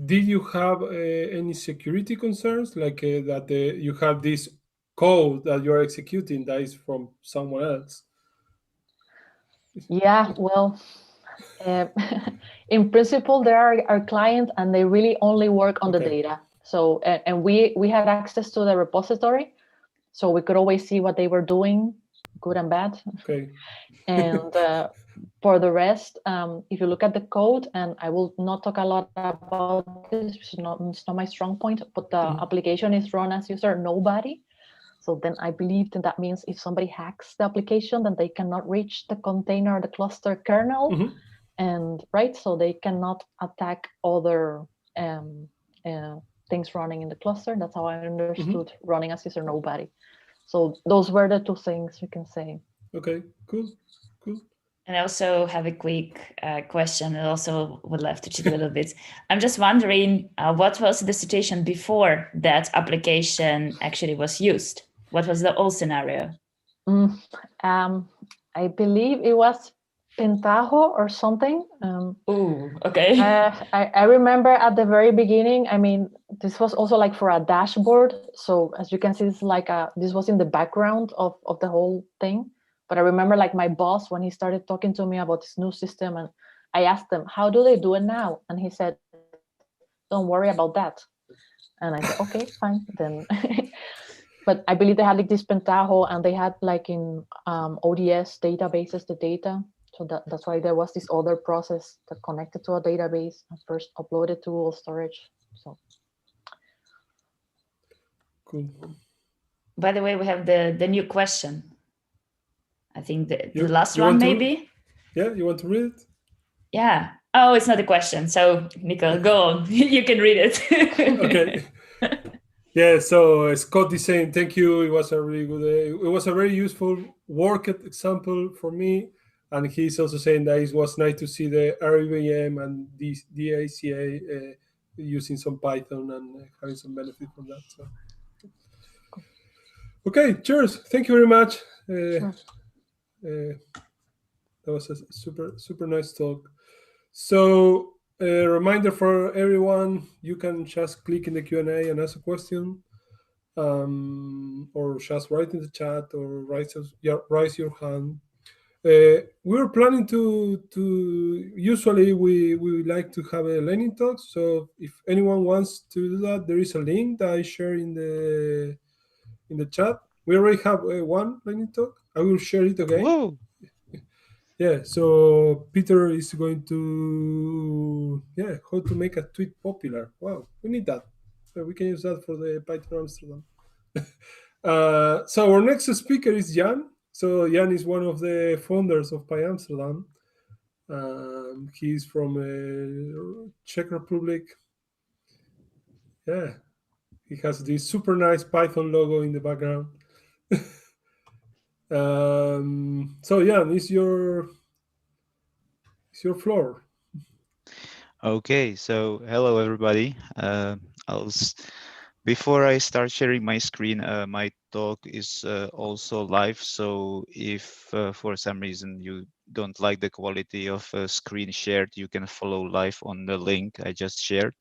did you have any security concerns, like that you have this code that you're executing that is from someone else? Yeah, well, in principle, there are our clients, and they really only work on the data. So, and we had access to the repository, so we could always see what they were doing, good and bad. Okay. And for the rest, if you look at the code, and I will not talk a lot about this, it's not my strong point, but the application is run as user nobody. So then I believe that means if somebody hacks the application, then they cannot reach the container, the cluster kernel, and right, so they cannot attack other things running in the cluster. That's how I understood running as user nobody. So those were the two things you can say. Okay, cool. And I also have a quick question. I also would love to cheat a little bit. I'm just wondering, what was the situation before that application actually was used? What was the old scenario? I believe it was Pentaho or something. Oh, okay. I remember at the very beginning, I mean, this was also like for a dashboard. So as you can see, it's like this was in the background of the whole thing. But I remember like my boss, when he started talking to me about this new system, and I asked him, how do they do it now? And he said, don't worry about that. And I said, okay, fine, then. But I believe they had like this Pentaho, and they had like in ODS databases, the data. So that's why there was this other process that connected to a database and first uploaded to Google Storage. So Cool. By the way, we have the new question. I think the last you one, want to- maybe. Yeah, you want to read it? Yeah. Oh, it's not a question. So, Nico, go on. You can read it. Okay. Yeah, so Scott is saying thank you. It was a really good. It was a very useful work example for me, and he's also saying that it was nice to see the RVM and the DACA using some Python and having some benefit from that. So, okay, cheers. Thank you very much. sure. That was a super nice talk. So, a reminder for everyone: you can just click in the Q&A and ask a question. Or just write in the chat or raise your hand. We're planning to usually we like to have a lightning talk. So if anyone wants to do that, there is a link that I share in the chat. We already have one lightning talk. I will share it again. Whoa. Yeah. So Peter is going to how to make a tweet popular. Wow, we need that. So we can use that for the Py.Amsterdam. So our next speaker is Jan. So Jan is one of the founders of Pyamsterdam. He's from Czech Republic. Yeah, he has this super nice Python logo in the background. So Jan, it's your floor. Okay, so hello everybody. Before I start sharing my screen, my talk is also live. So if for some reason you don't like the quality of screen shared, you can follow live on the link I just shared.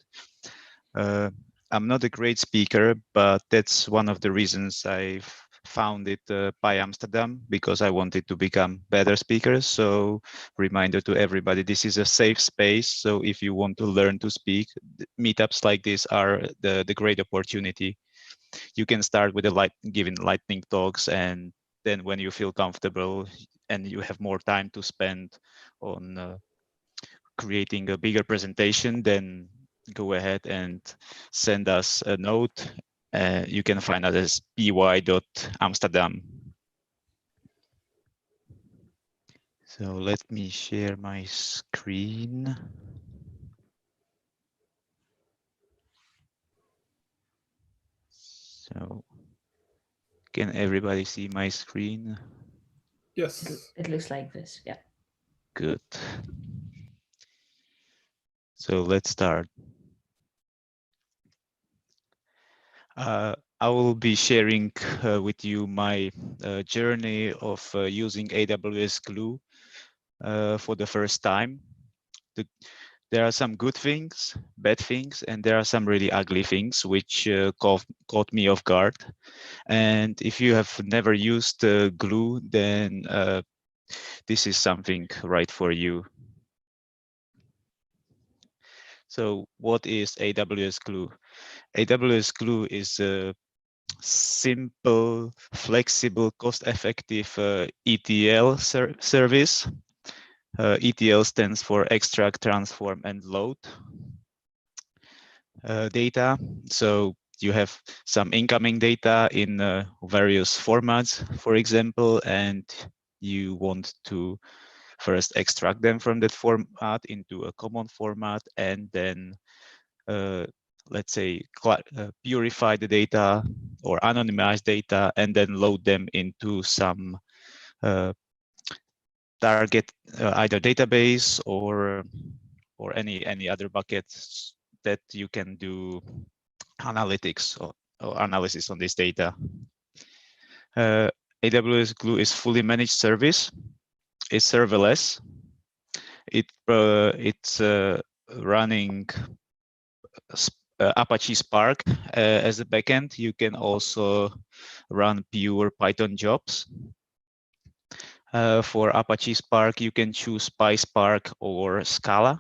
I'm not a great speaker, but that's one of the reasons I founded Py.Amsterdam, because I wanted to become better speakers. So reminder to everybody, this is a safe space. So if you want to learn to speak, meetups like this are the great opportunity. You can start with giving lightning talks, and then when you feel comfortable and you have more time to spend on creating a bigger presentation, then go ahead and send us a note. You can find us as py.amsterdam. So let me share my screen. So can everybody see my screen? Yes. It looks like this. Yeah. Good. So let's start. I will be sharing with you my journey of using AWS Glue for the first time. There are some good things, bad things, and there are some really ugly things which caught me off guard. And if you have never used Glue, then this is something right for you. So what is AWS Glue? AWS Glue is a simple, flexible, cost-effective ETL service. ETL stands for extract, transform, and load data. So you have some incoming data in various formats, for example, and you want to first extract them from that format into a common format, and then let's say purify the data or anonymize data, and then load them into some target either database or any other buckets that you can do analytics or analysis on this data. AWS Glue is fully managed service. It's serverless. It's running Apache Spark as a backend. You can also run pure Python jobs. For Apache Spark, you can choose PySpark or Scala.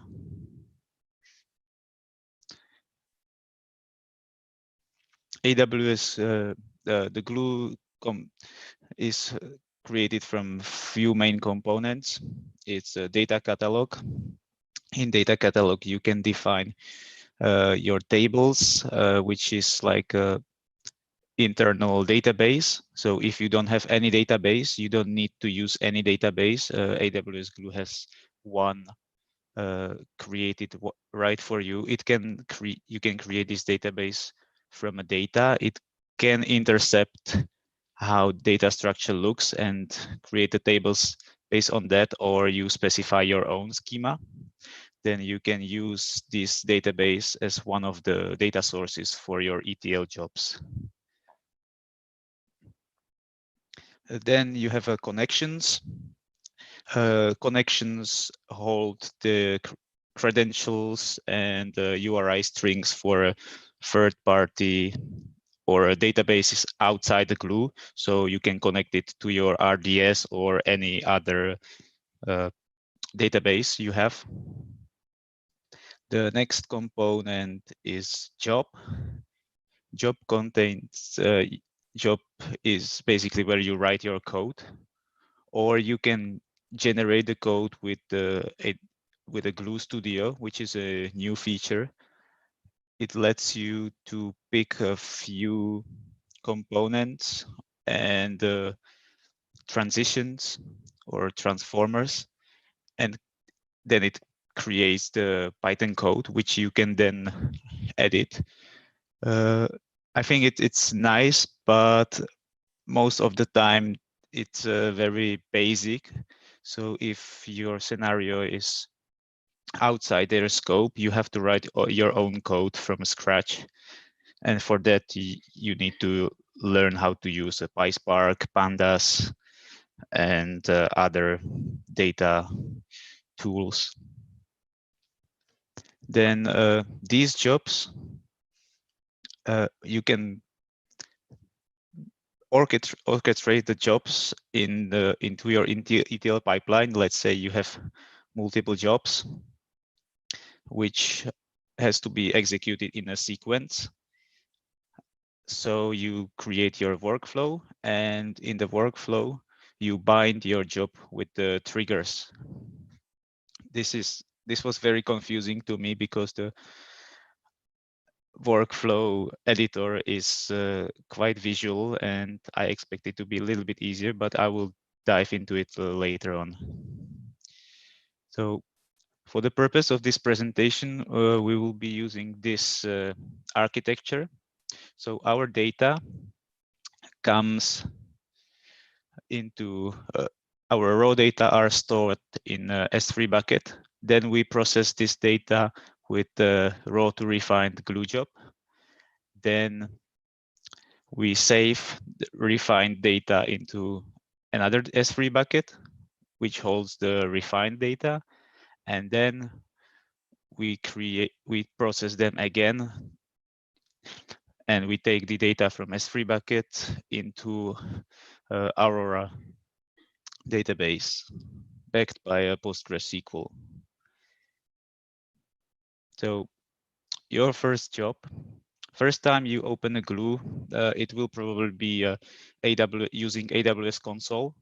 AWS, the Glue is created from few main components. It's a data catalog. In data catalog, you can define your tables, which is like a internal database. So if you don't have any database, you don't need to use any database. AWS Glue has one created right for you. You can create this database from a data. It can intercept how data structure looks and create the tables based on that, or you specify your own schema. Then you can use this database as one of the data sources for your ETL jobs. Then you have connections. Connections hold the credentials and URI strings for a third party or databases outside the Glue. So you can connect it to your RDS or any other database you have. The next component is job. Job contains, job is basically where you write your code, or you can generate the code with a Glue Studio, which is a new feature. It lets you to pick a few components and transitions or transformers, and then it creates the Python code, which you can then edit. I think it's nice, but most of the time it's very basic. So if your scenario is outside their scope, you have to write your own code from scratch. And for that, you need to learn how to use a PySpark, Pandas, and other data tools. Then these jobs, you can orchestrate the jobs into your ETL pipeline. Let's say you have multiple jobs, which has to be executed in a sequence. So you create your workflow, and in the workflow, you bind your job with the triggers. This was very confusing to me because the workflow editor is quite visual, and I expect it to be a little bit easier, but I will dive into it later on. So for the purpose of this presentation, we will be using this architecture. So our data comes into our raw data are stored in S3 bucket. Then we process this data with the raw to refined glue job. Then we save the refined data into another S3 bucket, which holds the refined data. And then we process them again. And we take the data from S3 bucket into Aurora database backed by a PostgreSQL. So your first job, first time you open a Glue, it will probably be using AWS console.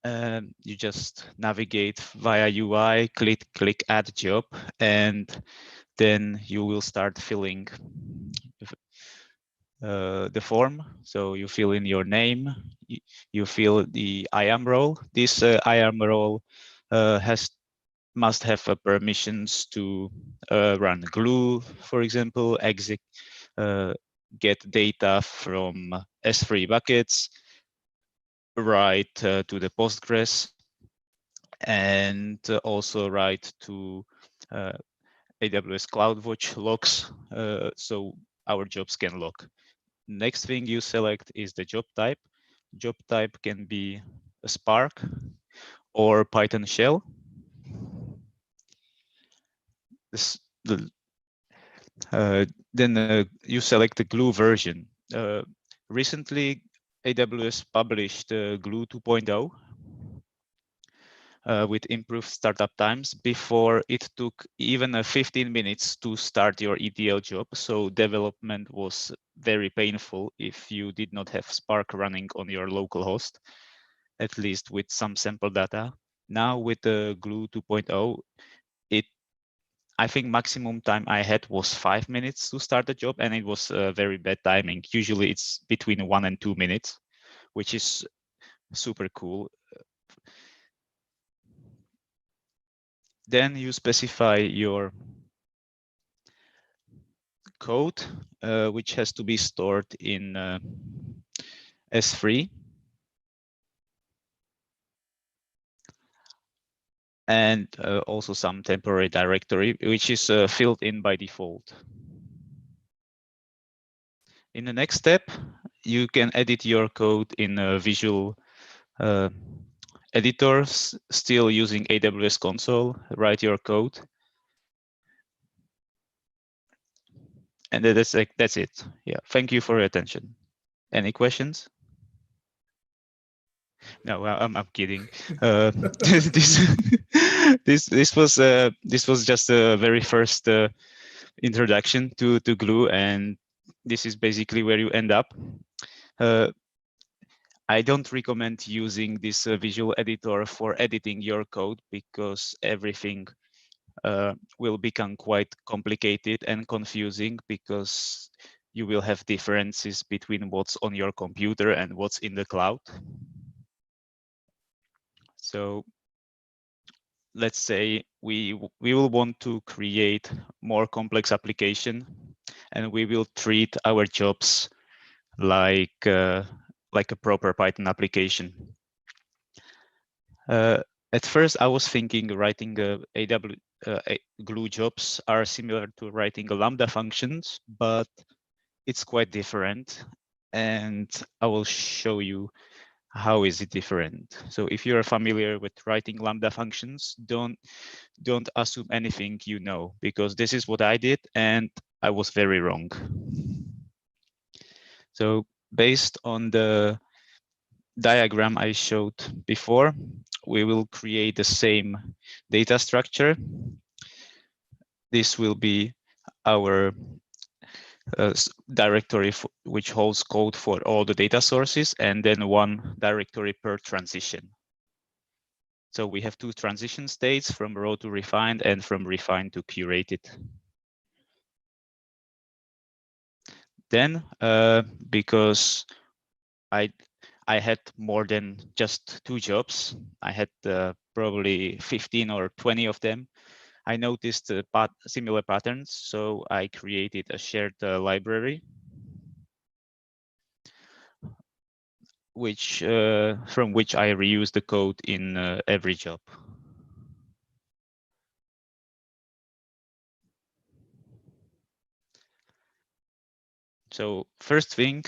You just navigate via UI, click add job, and then you will start filling the form. So you fill in your name, you fill the IAM role. This IAM role must have permissions to run Glue, for example, get data from S3 buckets, write to the Postgres, and also write to AWS CloudWatch logs, so our jobs can log. Next thing you select is the job type. Job type can be a Spark or Python shell. Then you select the Glue version. Recently, AWS published Glue 2.0. with improved startup times. Before, it took even 15 minutes to start your ETL job, so development was very painful if you did not have Spark running on your local host, at least with some sample data. Now with the Glue 2.0, I think maximum time I had was 5 minutes to start the job, and it was very bad timing. Usually it's between 1 and 2 minutes, which is super cool. Then you specify your code, which has to be stored in S3. And also some temporary directory, which is filled in by default. In the next step, you can edit your code in Visual editors, still using AWS console, write your code. And that's it. Yeah, thank you for your attention. Any questions? No, I'm kidding. This was just a very first introduction to Glue, and this is basically where you end up. I don't recommend using this visual editor for editing your code, because everything will become quite complicated and confusing, because you will have differences between what's on your computer and what's in the cloud. So let's say we will want to create more complex application, and we will treat our jobs like a proper Python application. At first, I was thinking writing Glue jobs are similar to writing Lambda functions, but it's quite different, and I will show you how is it different. So if you're familiar with writing Lambda functions, don't assume anything you know, because this is what I did, and I was very wrong. So based on the diagram I showed before, we will create the same data structure. This will be our directory which holds code for all the data sources, and then one directory per transition. So we have two transition states, from raw to refined and from refined to curated. Then, because I had more than just 2 jobs, I had probably 15 or 20 of them. I noticed similar patterns, so I created a shared library, from which I reuse the code in every job. So first thing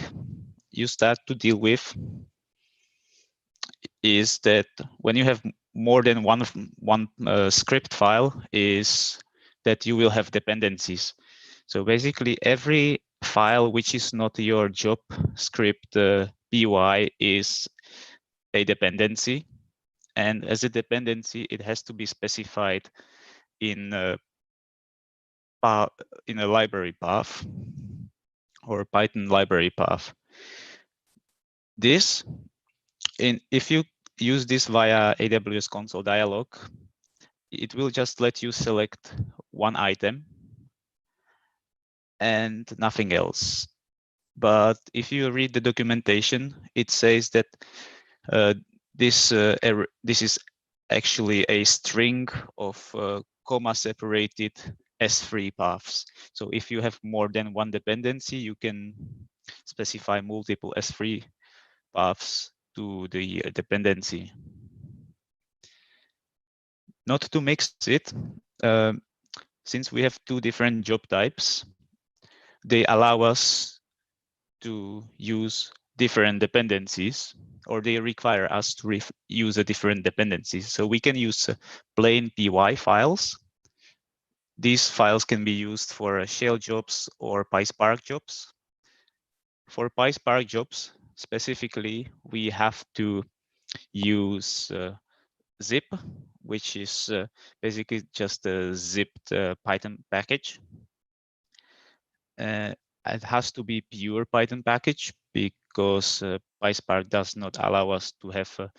you start to deal with is that when you have more than one script file, is that you will have dependencies. So basically every file which is not your job script py is a dependency, and as a dependency it has to be specified in a library path or Python library path. If you use this via AWS console dialog, it will just let you select one item and nothing else. But if you read the documentation, it says that this is actually a string of comma-separated S3 paths. So if you have more than one dependency, you can specify multiple S3 paths to the dependency. Not to mix it, since we have 2 different job types, they allow us to use different dependencies, or they require us to use a different dependencies. So we can use plain py files. These files can be used for shell jobs or PySpark jobs. For PySpark jobs specifically, we have to use zip, which is basically just a zipped Python package. It has to be pure Python package because PySpark does not allow us to have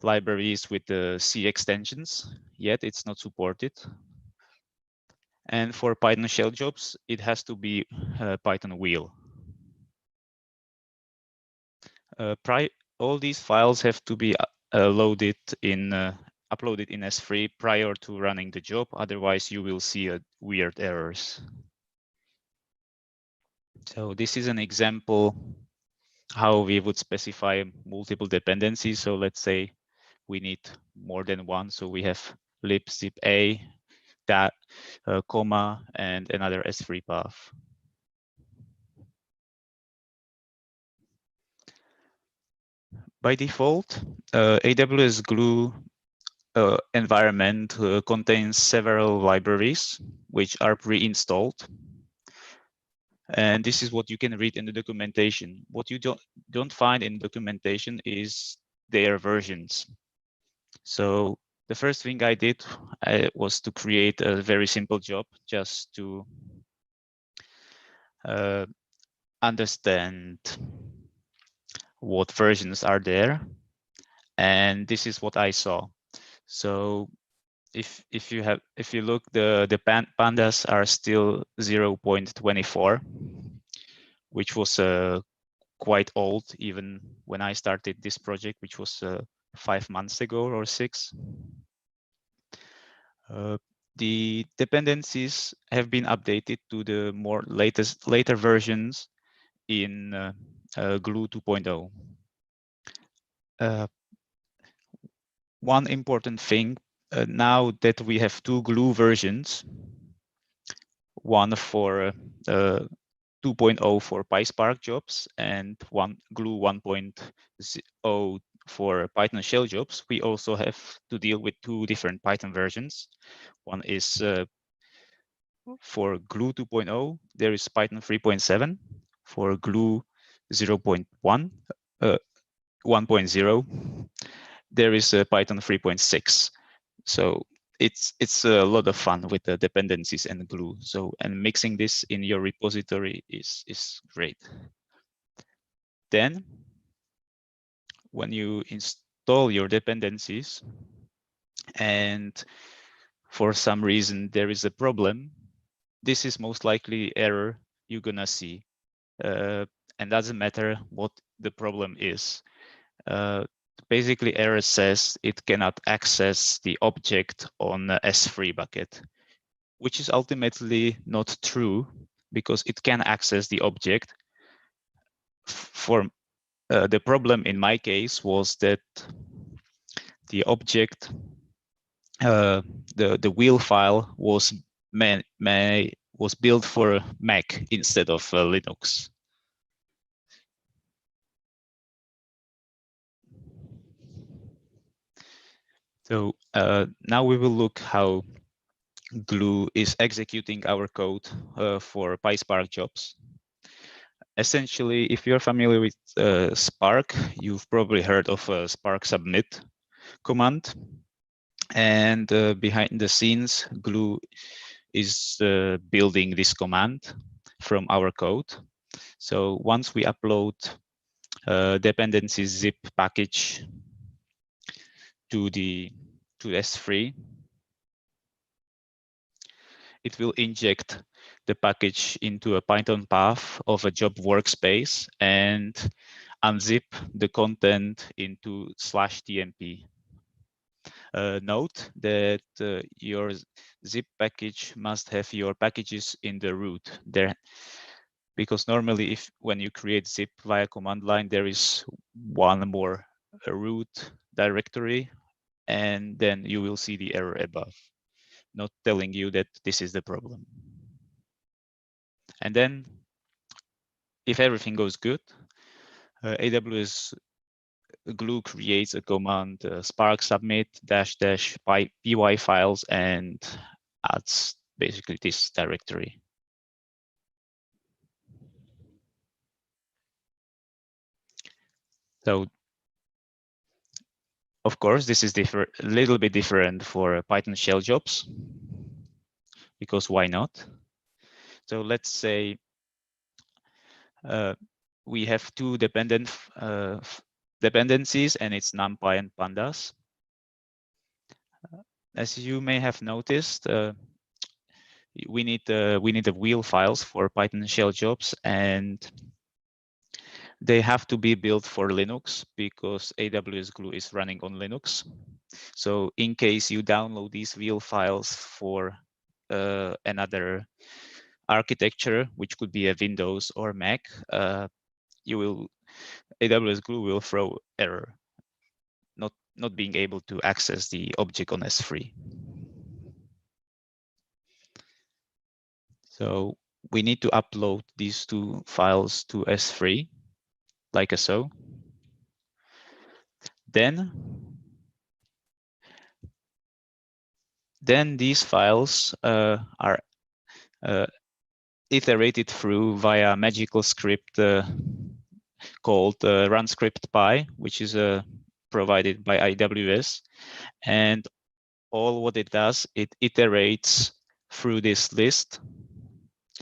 libraries with the C extensions yet. It's not supported. And for Python shell jobs, it has to be Python wheel. All these files have to be uploaded in S3 prior to running the job. Otherwise, you will see weird errors. So this is an example how we would specify multiple dependencies. So let's say we need more than one. So we have libzip a, that, comma, and another S3 path. By default, AWS Glue environment contains several libraries which are pre-installed. And this is what you can read in the documentation. What you don't find in documentation is their versions. So the first thing I did was to create a very simple job just to understand what versions are there. And this is what I saw. So if you look, the pandas are still 0.24, which was quite old even when I started this project, which was 5 months ago or 6. The dependencies have been updated to the later versions in Glue 2.0. One important thing, now that we have 2 Glue versions, one for 2.0 for PySpark jobs and one Glue 1.0 for Python shell jobs, we also have to deal with 2 different Python versions. One is for Glue 2.0, there is Python 3.7. For Glue 0.1, 1.0, there is Python 3.6. So it's a lot of fun with the dependencies and Glue. So, and mixing this in your repository is great. Then when you install your dependencies and for some reason there is a problem, this is most likely error you're gonna see. And doesn't matter what the problem is. Basically, error says it cannot access the object on the S3 bucket, which is ultimately not true because it can access the object. For the problem in my case was that the object, the wheel file was built for Mac instead of Linux. So now we will look how Glue is executing our code for PySpark jobs. Essentially, if you're familiar with Spark, you've probably heard of a Spark submit command. And behind the scenes, Glue is building this command from our code. So once we upload dependencies zip package to S3, it will inject the package into a Python path of a job workspace and unzip the content into /tmp. Note that your zip package must have your packages in the root there, because normally when you create zip via command line, there is one more root directory, and then you will see the error above, not telling you that this is the problem. And then if everything goes good, AWS Glue creates a command spark submit --py files and adds basically this directory. So Of course, this is a little bit different for Python shell jobs, because why not? So let's say we have two dependencies, and it's NumPy and pandas. As you may have noticed, we need the wheel files for Python shell jobs, and they have to be built for Linux because AWS Glue is running on Linux. So in case you download these wheel files for another architecture, which could be a Windows or Mac, AWS Glue will throw error, not being able to access the object on S3. So we need to upload these two files to S3, like so. Then these files are iterated through via magical script called run script py, which is provided by AWS. And all what it does, it iterates through this list.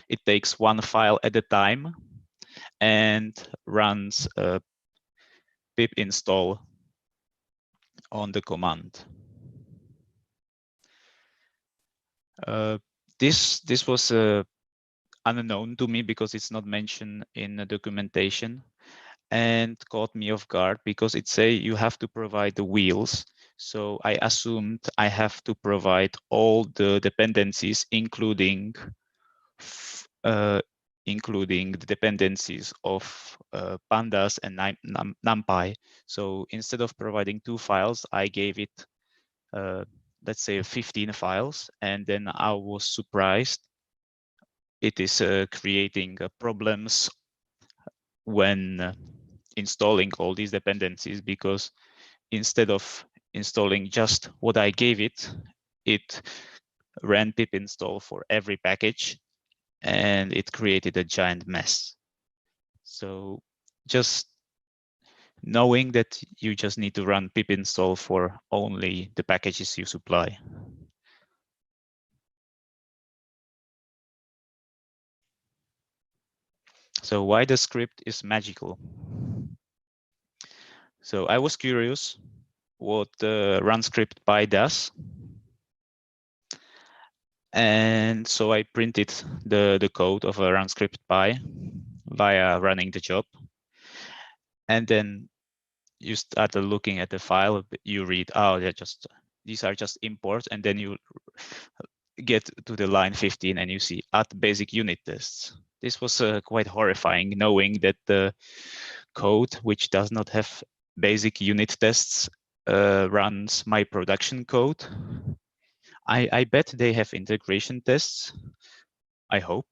It takes one file at a time and runs a pip install on the command. This was unknown to me because it's not mentioned in the documentation, and caught me off guard because it say you have to provide the wheels. So I assumed I have to provide all the dependencies, including the dependencies of pandas and NumPy. So instead of providing 2 files, I gave it, let's say, 15 files, and then I was surprised it is creating problems when installing all these dependencies, because instead of installing just what I gave it, it ran pip install for every package, and it created a giant mess. So just knowing that you just need to run pip install for only the packages you supply. So why the script is magical? So I was curious what run script py does. And so I printed the code of a run script py via running the job. And then you start looking at the file, you read, oh, these are just imports, and then you get to the line 15 and you see add basic unit tests. This was quite horrifying, knowing that the code, which does not have basic unit tests, runs my production code. I bet they have integration tests, I hope.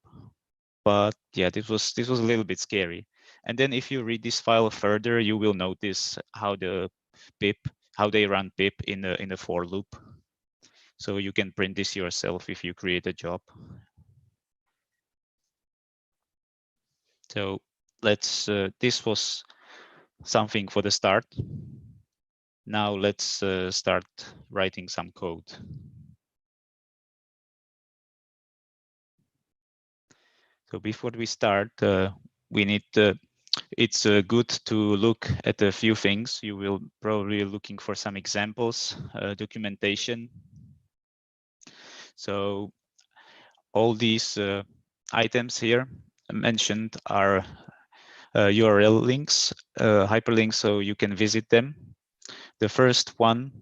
But yeah, this was a little bit scary. And then if you read this file further, you will notice how they run pip in the for loop. So you can print this yourself if you create a job. So this was something for the start. Now let's start writing some code. So before we start, we need it's good to look at a few things. You will probably be looking for some examples, documentation. So all these items here mentioned are URL links, hyperlinks, so you can visit them. The first one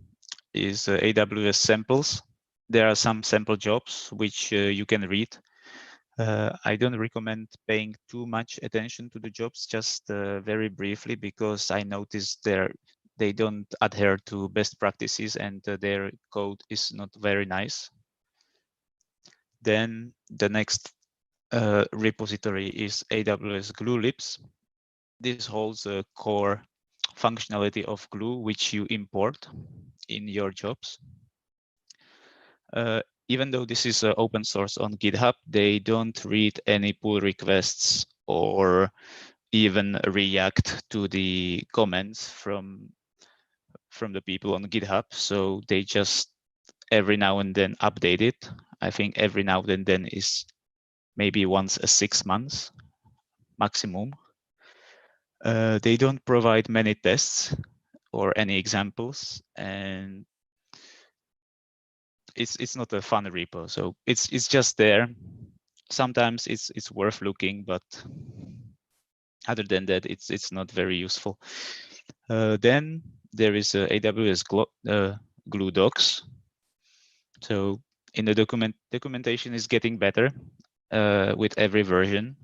is AWS samples. There are some sample jobs which you can read. I don't recommend paying too much attention to the jobs, just very briefly, because I noticed they don't adhere to best practices and their code is not very nice. Then the next repository is AWS Glue libs. This holds a core functionality of Glue, which you import in your jobs. Even though this is open source on GitHub, they don't read any pull requests or even react to the comments from from the people on GitHub. So they just every now and then update it. I think every now and then is maybe once a 6 months maximum. They don't provide many tests or any examples, and it's not a fun repo. So it's just there. Sometimes it's worth looking, but other than that, it's not very useful. Then there is AWS Glue docs. So in the documentation is getting better with every version.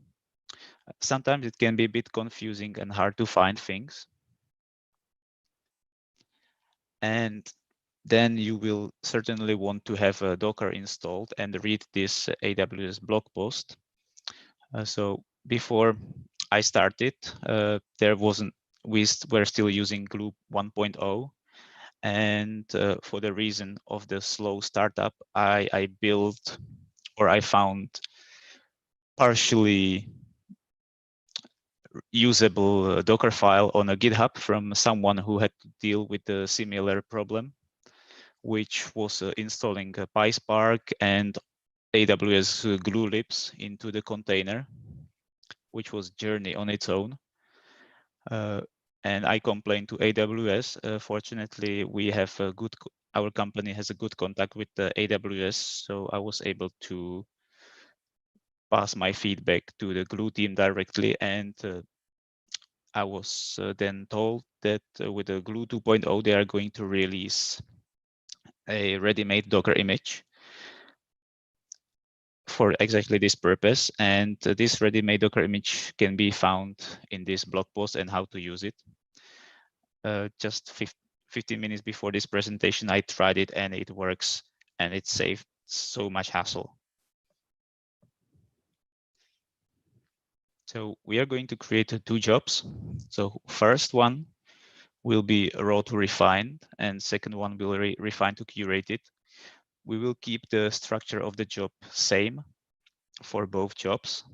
Sometimes it can be a bit confusing and hard to find things. And then you will certainly want to have a Docker installed and read this AWS blog post. So before I started, there wasn't, we were still using Glue 1.0. And for the reason of the slow startup, I built, or I found partially usable Docker file on a GitHub from someone who had to deal with a similar problem, which was installing PySpark and AWS Glue libs into the container, which was journey on its own. And I complained to AWS. Fortunately, we have a good, our company has a good contact with the AWS, so I was able to pass my feedback to the Glue team directly, and I was then told that with the Glue 2.0, they are going to release a ready-made Docker image for exactly this purpose. And this ready-made Docker image can be found in this blog post and how to use it. Just 15 minutes before this presentation, I tried it and it works, and it saved so much hassle. So we are going to create 2 jobs. So first one will be raw to refined, and second one will refine to curated. We will keep the structure of the job same for both jobs.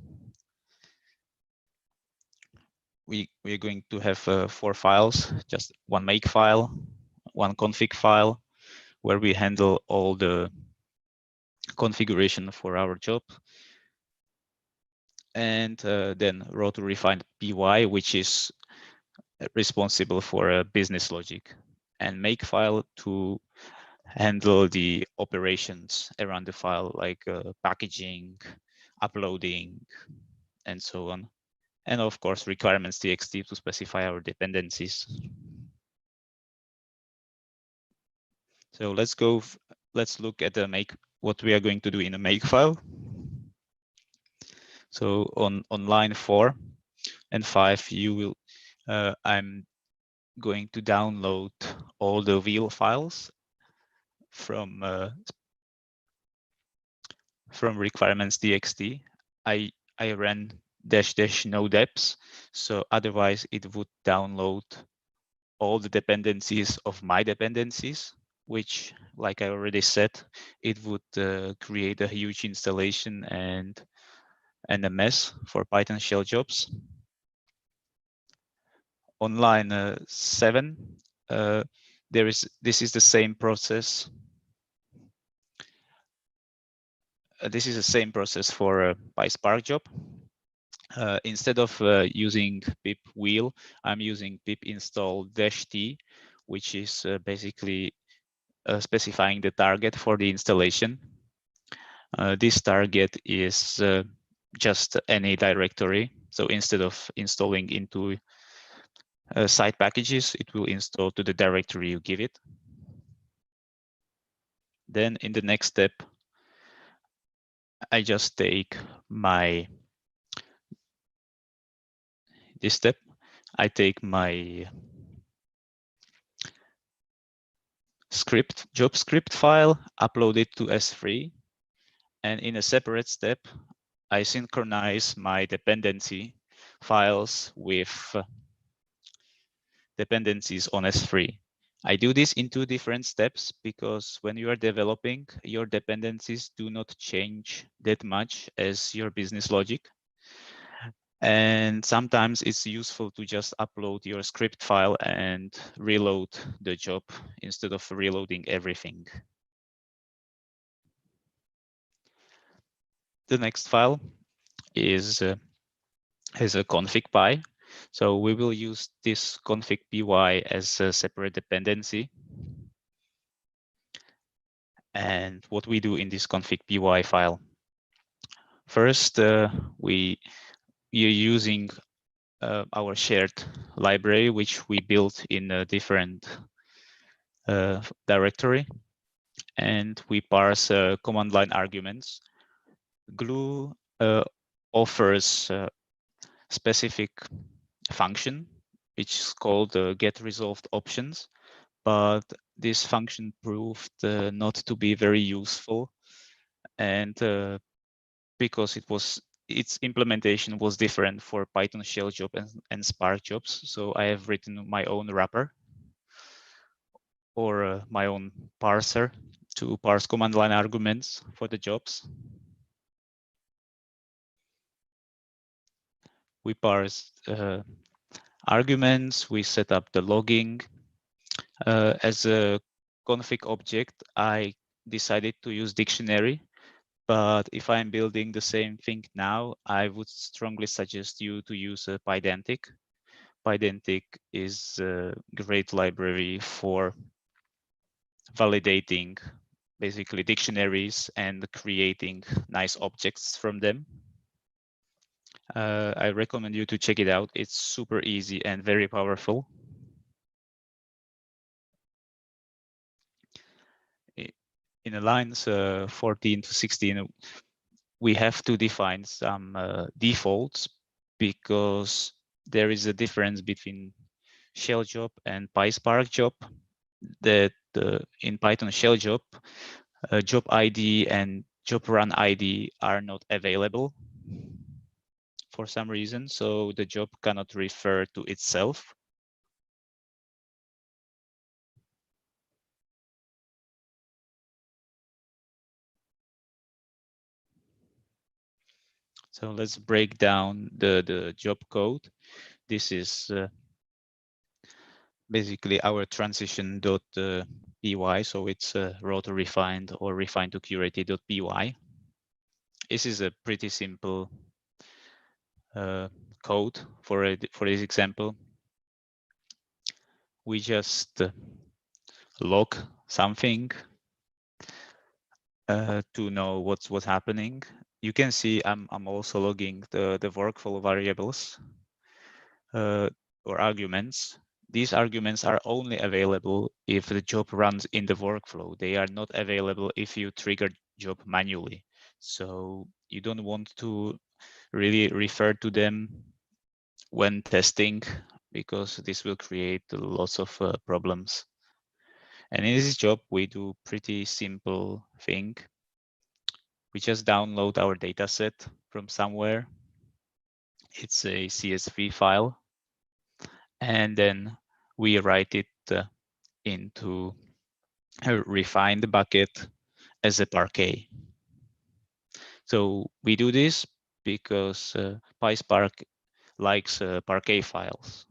We're going to have 4 files, just one make file, one config file, where we handle all the configuration for our job. And then raw to refined py, which is responsible for business logic, and make file to handle the operations around the file, like packaging, uploading, and so on. And of course, requirements.txt to specify our dependencies. So let's look at the make, what we are going to do in a make file. So on line 4 and 5, you will, I'm going to download all the wheel files from requirements.txt. I ran -- no deps, so otherwise it would download all the dependencies of my dependencies, which, like I already said, it would create a huge installation and a mess for Python shell jobs. On line 7, this is the same process. This is the same process for a PySpark job. Instead of using pip wheel, I'm using pip install -t, which is basically specifying the target for the installation. This target is just any directory. So instead of installing into side packages, it will install to the directory you give it. Then in the next step, I just take this step, I take my job script file, upload it to S3, and in a separate step, I synchronize my dependency files with dependencies on S3. I do this in 2 different steps because when you are developing, your dependencies do not change that much as your business logic. And sometimes it's useful to just upload your script file and reload the job instead of reloading everything. The next file is has a config py. So we will use this config py as a separate dependency. And what we do in this config py file. First, we are using our shared library, which we built in a different directory. And we parse command line arguments. Glue offers a specific function, which is called get resolved options, but this function proved not to be very useful, and because its implementation was different for Python shell job and Spark jobs, so I have written my own wrapper or my own parser to parse command line arguments for the jobs. We parse arguments, we set up the logging. As a config object, I decided to use dictionary, but if I'm building the same thing now, I would strongly suggest you to use a Pydantic. Pydantic is a great library for validating basically dictionaries and creating nice objects from them. I recommend you to check it out. It's super easy and very powerful. In the lines 14 to 16, we have to define some defaults because there is a difference between shell job and PySpark job. That in Python shell job, job ID and job run ID are not available for some reason, so the job cannot refer to itself. So let's break down the job code. This is basically our transition.py, so it's raw to refined or refined to curated.py. This is a pretty simple code for this example. We just log something to know what's happening. You can see I'm also logging the workflow variables or arguments. These arguments are only available if the job runs in the workflow. They are not available if you trigger job manually. So you don't want to really refer to them when testing, because this will create lots of problems. And in this job, we do pretty simple thing. We just download our data set from somewhere. It's a CSV file. And then we write it into a refined bucket as a Parquet. So we do this because PySpark likes Parquet files.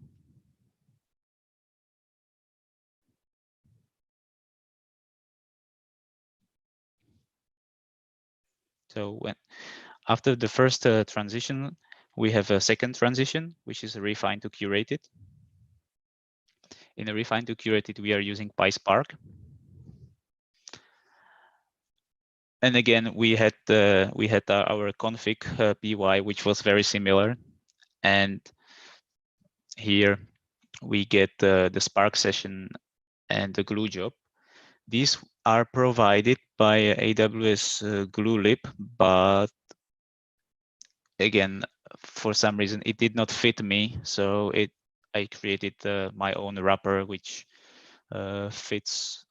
So after the first transition, we have a second transition, which is refined to curated. In the refined to curated, we are using PySpark. And again, we had our config py, which was very similar. And here we get the Spark session and the Glue job. These are provided by AWS Glue lib, but again, for some reason, it did not fit me. So I created my own wrapper, which fits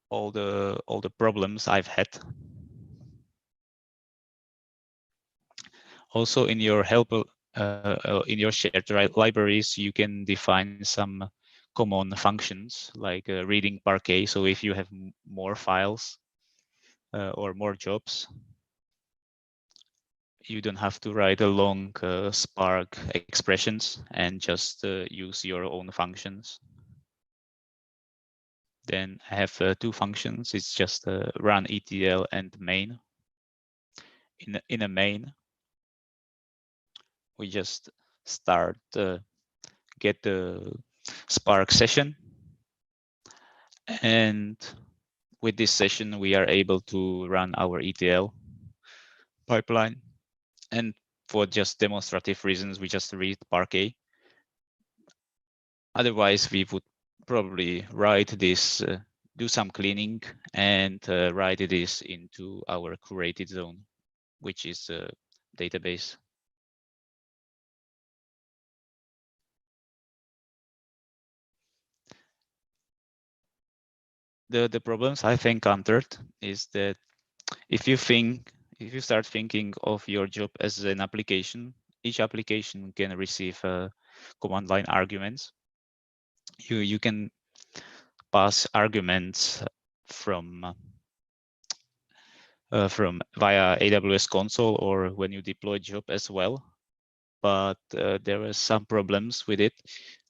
all the problems I've had. Also, in your in your shared libraries, you can define some common functions like reading Parquet. So if you have more files or more jobs, you don't have to write a long Spark expressions and just use your own functions. Then I have two functions. It's just run ETL and main. In a main, we just start get the Spark session, and with this session we are able to run our ETL pipeline. And for just demonstrative reasons, we just read Parquet. Otherwise, we would probably write this, do some cleaning, and write this into our curated zone, which is a database. The problems I've encountered is that if you start thinking of your job as an application, each application can receive command line arguments. You can pass arguments from via AWS console or when you deploy job as well. But there are some problems with it,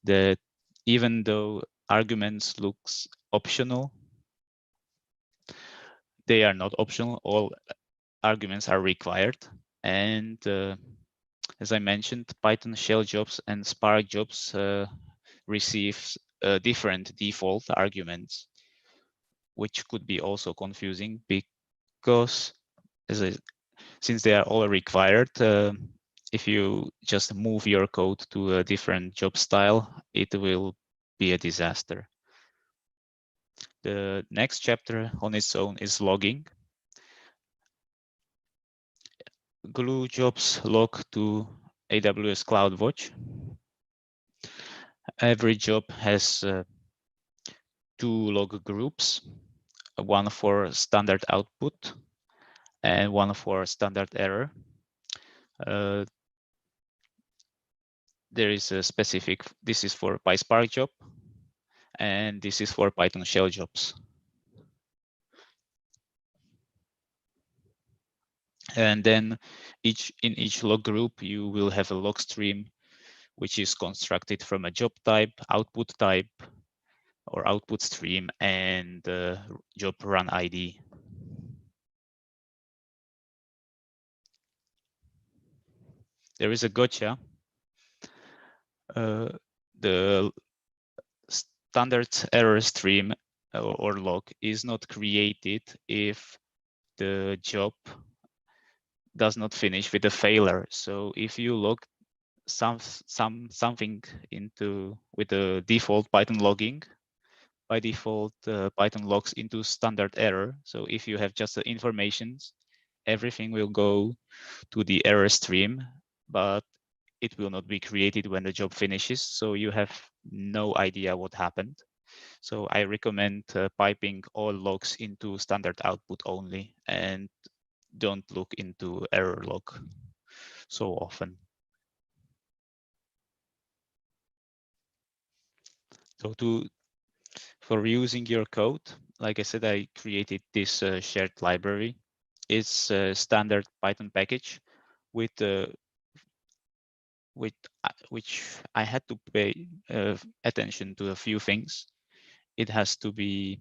that even though arguments looks optional, they are not optional. All arguments are required. And as I mentioned, Python shell jobs and Spark jobs receive different default arguments, which could be also confusing because since they are all required, if you just move your code to a different job style, it will be a disaster. The next chapter on its own is logging. Glue jobs log to AWS CloudWatch. Every job has two log groups, one for standard output and one for standard error. There is a specific, this is for PySpark job, and this is for Python shell jobs. And then in each log group, you will have a log stream, which is constructed from a job type, output type, or output stream, and job run ID. There is a gotcha. The standard error stream or log is not created if the job does not finish with a failure. So if you log something into with the default Python logging, by default Python logs into standard error. So if you have just the informations, everything will go to the error stream, but it will not be created when the job finishes. So you have no idea what happened. So I recommend piping all logs into standard output only, and don't look into error log so often. So for using your code, like I said, I created this shared library. It's a standard Python package with which I had to pay attention to a few things. It has to be,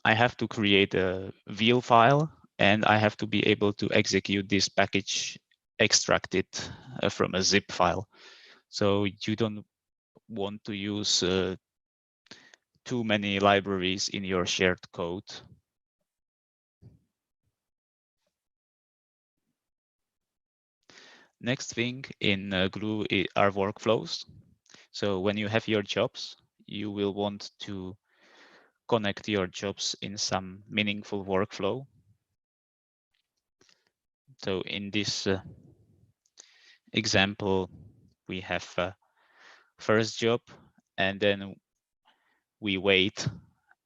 I have to create a wheel file, and I have to be able to execute this package extracted from a zip file. So you don't want to use too many libraries in your shared code. Next thing in Glue are workflows. So when you have your jobs, you will want to connect your jobs in some meaningful workflow. So in this example, we have first job, and then we wait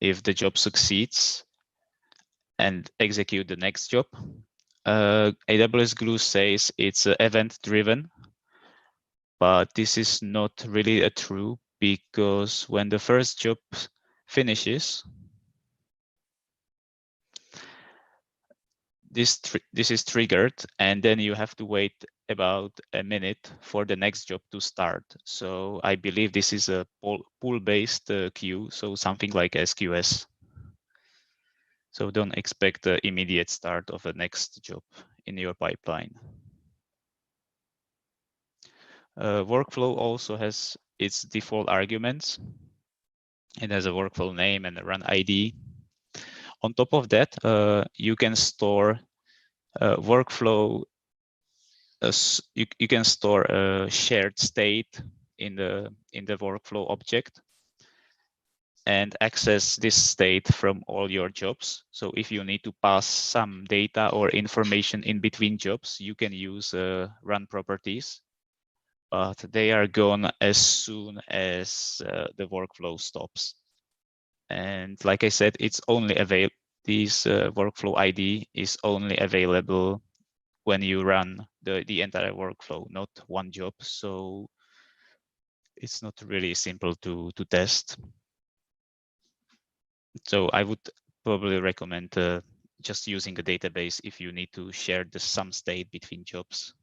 if the job succeeds and execute the next job. AWS Glue says it's event driven, but this is not really true, because when the first job finishes, this is triggered, and then you have to wait about a minute for the next job to start. So I believe this is a pool-based queue, so something like SQS. So don't expect the immediate start of a next job in your pipeline. Workflow also has its default arguments. It has a workflow name and a run ID. On top of that, you can store workflow. You can store a shared state in the workflow object and access this state from all your jobs. So if you need to pass some data or information in between jobs, you can use run properties, but they are gone as soon as the workflow stops. And like I said, it's only available. This workflow ID is only available when you run the entire workflow, not one job. So it's not really simple to test. So I would probably recommend just using a database if you need to share the sum state between jobs.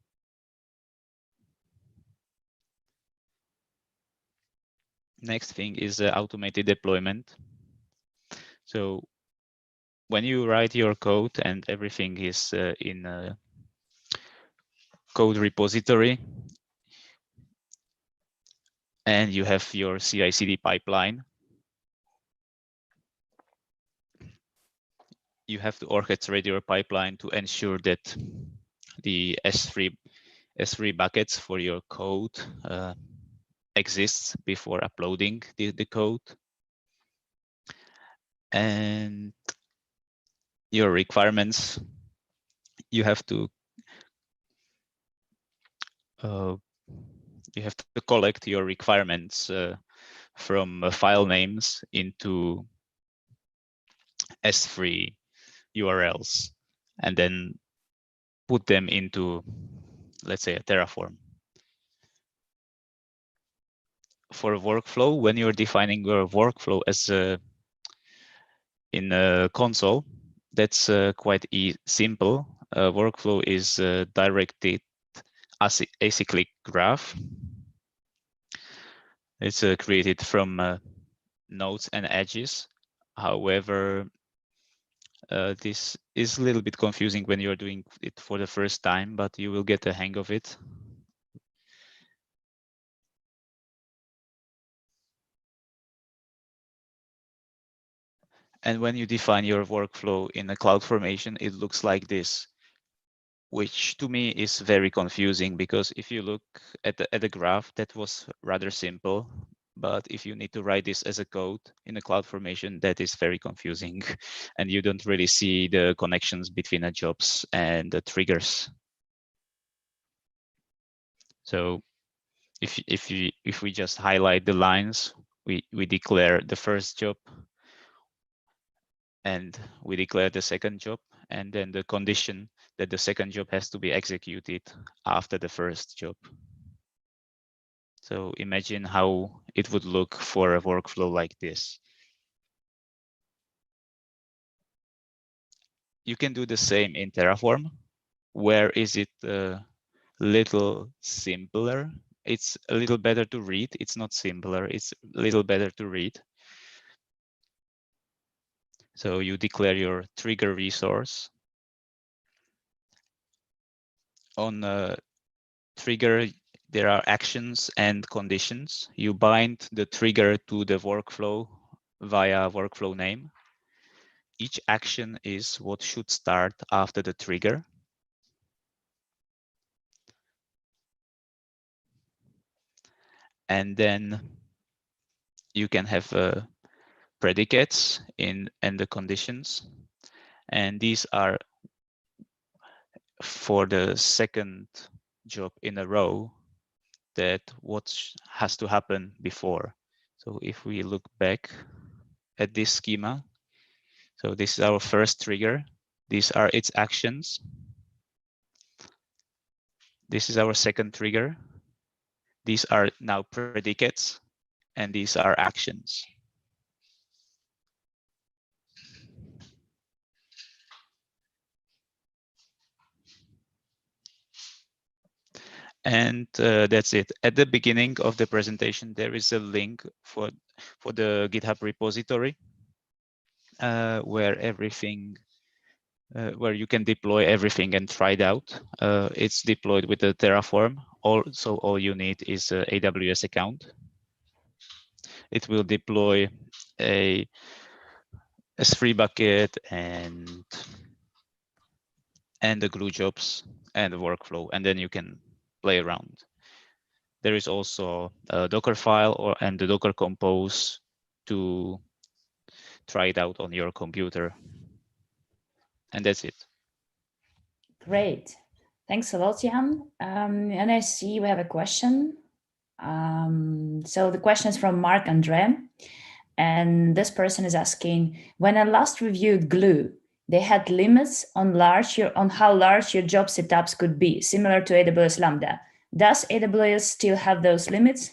Next thing is automated deployment. So when you write your code and everything is in a code repository, and you have your CI/CD pipeline, you have to orchestrate your pipeline to ensure that the S3 buckets for your code exists before uploading the code. And your requirements, you have to collect your requirements from file names into S3 URLs, and then put them into, let's say, a Terraform. For a workflow, when you're defining your workflow as in a console, that's quite simple. Workflow is directed acyclic graph. It's created from nodes and edges. However, this is a little bit confusing when you're doing it for the first time, but you will get the hang of it. And when you define your workflow in a CloudFormation, it looks like this, which to me is very confusing, because if you look at the graph, that was rather simple. But if you need to write this as a code in a CloudFormation, that is very confusing, and you don't really see the connections between the jobs and the triggers. So if we just highlight the lines, we declare the first job, and we declare the second job, and then the condition that the second job has to be executed after the first job. So imagine how it would look for a workflow like this. You can do the same in Terraform. Where is it a little simpler? It's a little better to read. It's not simpler, it's a little better to read. So you declare your trigger resource. On a trigger, there are actions and conditions. You bind the trigger to the workflow via workflow name. Each action is what should start after the trigger. And then you can have predicates and the conditions. And these are for the second job in a row that what has to happen before. So if we look back at this schema, so this is our first trigger. These are its actions. This is our second trigger. These are now predicates, and these are actions. And that's it. At the beginning of the presentation, there is a link for the GitHub repository where everything, where you can deploy everything and try it out. It's deployed with the Terraform. So all you need is an AWS account. It will deploy a S3 bucket and the glue jobs and the workflow, and then you can play around. There is also a Docker file and the Docker Compose to try it out on your computer. And that's it. Great. Thanks a lot, Jan. And I see we have a question. So the question is from Mark Andre. And this person is asking, when I last reviewed Glue, they had limits on how large your job setups could be, similar to AWS Lambda. Does AWS still have those limits?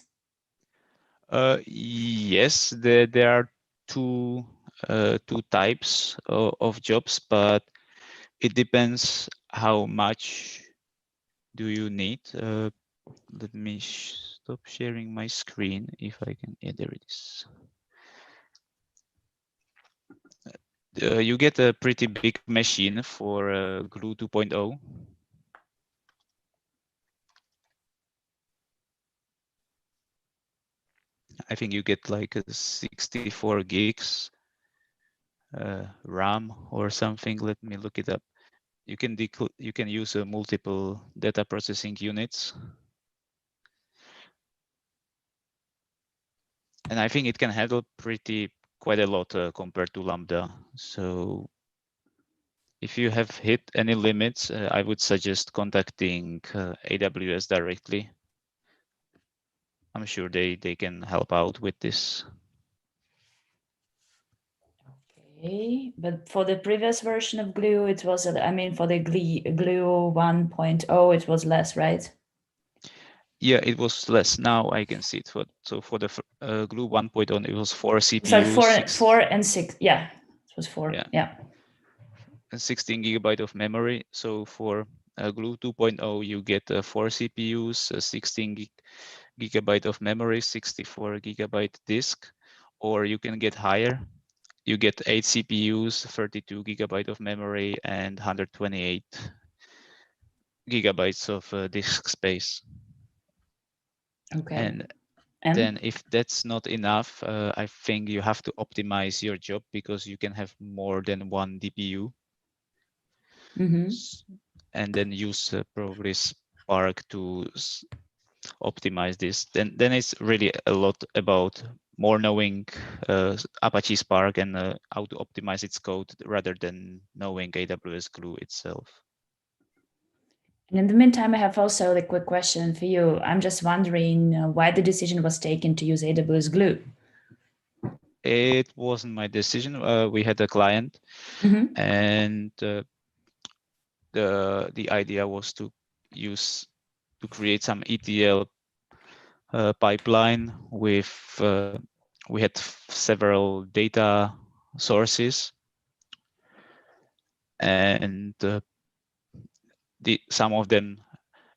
Yes, there are two types of jobs, but it depends how much do you need. Let me stop sharing my screen if I can. Yeah, there it is. You get a pretty big machine for Glue 2.0. I think you get like a 64 gigs RAM or something. Let me look it up. You can use multiple data processing units, and I think it can handle quite a lot compared to Lambda. So if you have hit any limits, I would suggest contacting AWS directly. I'm sure they can help out with this. Okay, but for the previous version of Glue, it was, I mean, for the Glue 1.0, it was less, right? Yeah, it was less. Now I can see it. So for the Glue 1.0, it was 4 CPUs. Sorry, four and 6. Yeah, it was 4. Yeah. And 16 gigabyte of memory. So for Glue 2.0, you get 4 CPUs, 16 gigabyte of memory, 64 gigabyte disk, or you can get higher. You get 8 CPUs, 32 gigabyte of memory, and 128 gigabytes of disk space. Okay. And then if that's not enough, I think you have to optimize your job because you can have more than one DPU. And then use probably Spark to optimize this. Then it's really a lot about more knowing Apache Spark and how to optimize its code rather than knowing AWS Glue itself. And in the meantime, I have also a quick question for you. I'm just wondering why the decision was taken to use AWS Glue. It wasn't my decision. We had a client, and the idea was to create some ETL pipeline with we had several data sources, and some of them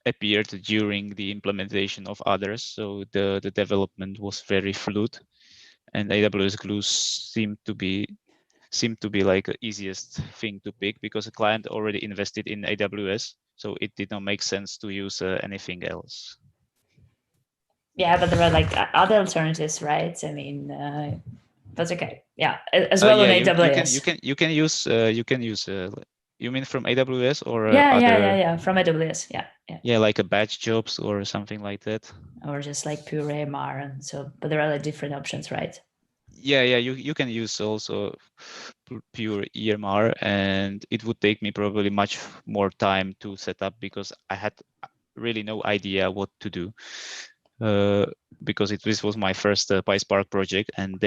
appeared during the implementation of others, so the development was very fluid, and AWS Glue seemed to be like the easiest thing to pick because the client already invested in AWS, so it did not make sense to use anything else. Yeah, but there are like other alternatives, right? I mean, that's okay. Yeah, as well on AWS. You can use. You mean from AWS or yeah, from AWS. Yeah, like a batch jobs or something like that, or just like pure EMR, and so. But there are like different options, right? Yeah, you can use also pure EMR, and it would take me probably much more time to set up because I had really no idea what to do. Because this was my first PySpark project, and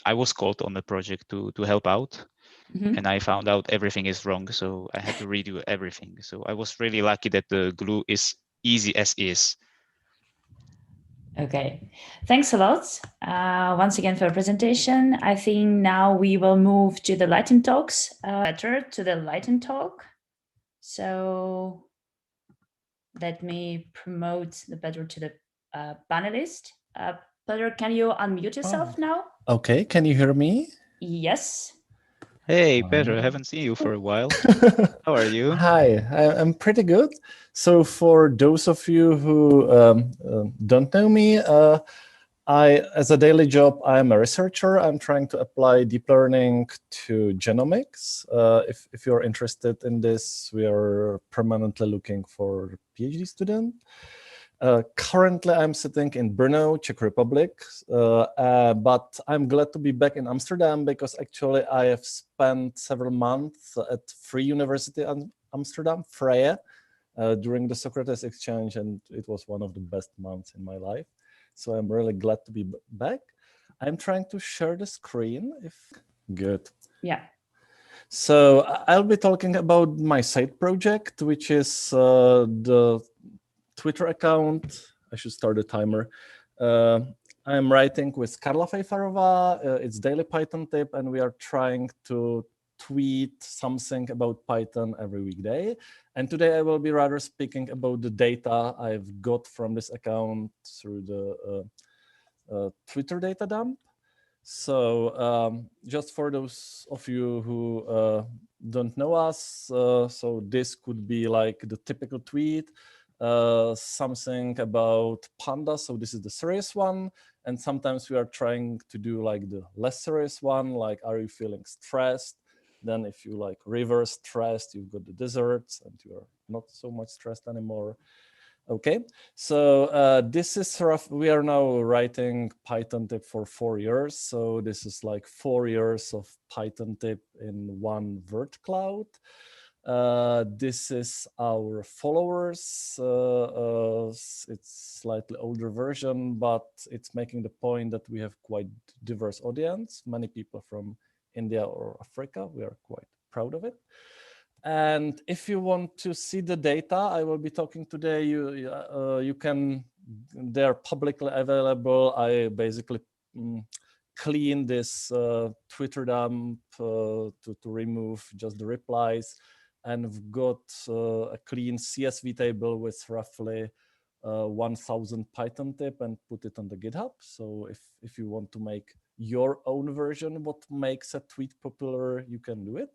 I was called on the project to help out, and I found out everything is wrong, so I had to redo everything. So I was really lucky that the Glue is easy as is. Okay, thanks a lot once again for the presentation. I think now we will move to the lightning talks. So let me promote the Pedro to the panelist. Pedro, can you unmute yourself now? Okay, can you hear me? Yes. Hey, Pedro, I haven't seen you for a while. How are you? Hi, I'm pretty good. So for those of you who don't know me, as a daily job, I'm a researcher. I'm trying to apply deep learning to genomics. If you're interested in this, we are permanently looking for PhD student. Currently, I'm sitting in Brno, Czech Republic, but I'm glad to be back in Amsterdam because actually I have spent several months at Free University in Amsterdam, Vrije, during the Socrates exchange, and it was one of the best months in my life. So I'm really glad to be back. I'm trying to share the screen. If good. Yeah. So I'll be talking about my side project, which is the Twitter account. I should start a timer. I'm writing with Karla Fejfarova. It's daily Python tip, and we are trying to tweet something about Python every weekday. And today I will be rather speaking about the data I've got from this account through the Twitter data dump. So just for those of you who don't know us, so this could be like the typical tweet, something about pandas. So this is the serious one. And sometimes we are trying to do like the less serious one, like, are you feeling stressed? Then if you like reverse stressed, you've got the deserts and you are not so much stressed anymore. Okay, so this is rough. We are now writing Python tip for 4 years. So this is like 4 years of Python tip in one word cloud. This is our followers. It's slightly older version, but it's making the point that we have quite diverse audience, many people from India or Africa. We are quite proud of it. And if you want to see the data I will be talking today, you can, they're publicly available. I basically clean this Twitter dump to remove just the replies. And we've got a clean CSV table with roughly 1,000 Python tip and put it on the GitHub. So if you want to make your own version, what makes a tweet popular, you can do it.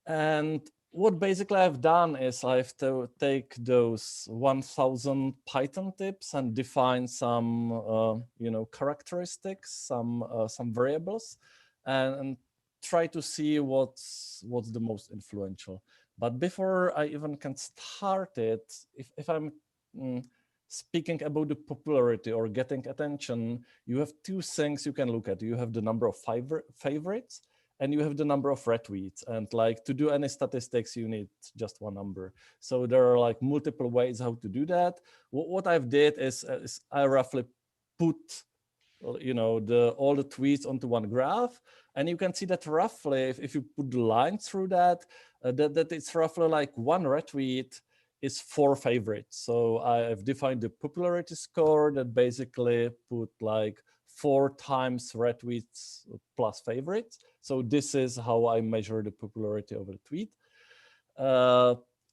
And what basically I've done is I've take those 1,000 Python tips and define some characteristics, some variables, and try to see what's the most influential. But before I even can start it, if I'm speaking about the popularity or getting attention, you have two things you can look at. You have the number of favorites, and you have the number of retweets. And like to do any statistics, you need just one number. So there are like multiple ways how to do that. What I've did is I roughly put all the tweets onto one graph, and you can see that roughly if you put the line through that, that it's roughly like one retweet is 4 favorites. So I've defined the popularity score that basically put like 4 times retweets plus favorites. So this is how I measure the popularity of a tweet.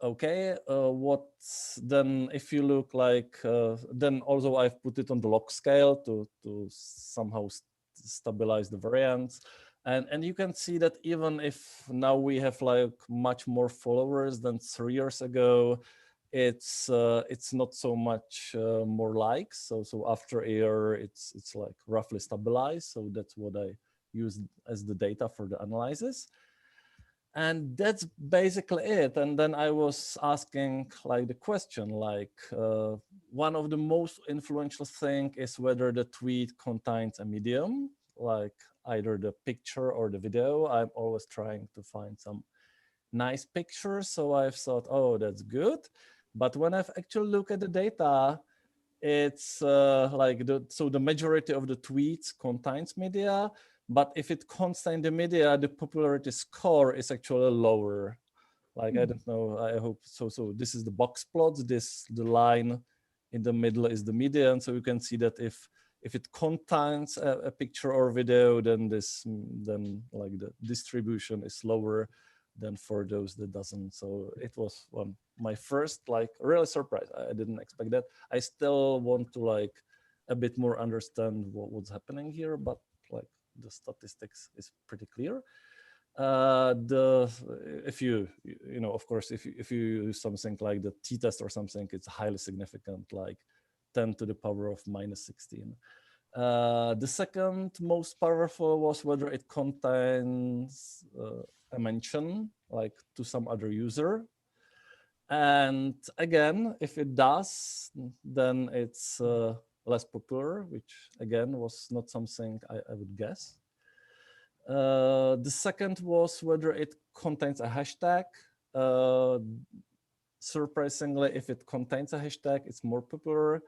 Okay, what then if you look like, then also I've put it on the log scale to somehow stabilize the variance. And you can see that even if now we have like much more followers than 3 years ago, it's not so much more likes. So after a year, it's like roughly stabilized. So that's what I use as the data for the analysis. And that's basically it. And then I was asking like the question, like one of the most influential thing is whether the tweet contains a medium, like either the picture or the video. I'm always trying to find some nice pictures. So I've thought, oh, that's good. But when I've actually looked at the data, it's like the majority of the tweets contains media. But if it contains the media, the popularity score is actually lower. Like, I don't know, I hope so. So this is the box plots. The line in the middle is the median. So you can see that if it contains a picture or video, then like the distribution is lower. than for those that doesn't. So it was my first like really surprise. I didn't expect that. I still want to like a bit more understand what's happening here, but like the statistics is pretty clear. If you know, of course, if you use something like the t-test or something, it's highly significant, like 10 to the power of -16. The second most powerful was whether it contains a mention like to some other user. And again, if it does, then it's less popular, which again was not something I would guess. The second was whether it contains a hashtag. Surprisingly, if it contains a hashtag, it's more popular.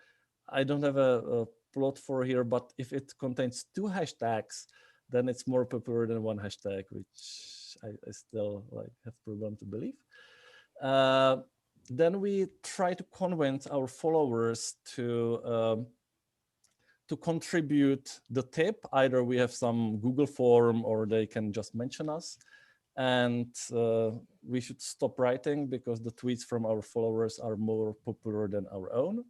I don't have a plot for here, but if it contains 2 hashtags, then it's more popular than 1 hashtag, which I still like have problem to believe. Then we try to convince our followers to contribute the tip. Either we have some Google form or they can just mention us. And we should stop writing because the tweets from our followers are more popular than our own.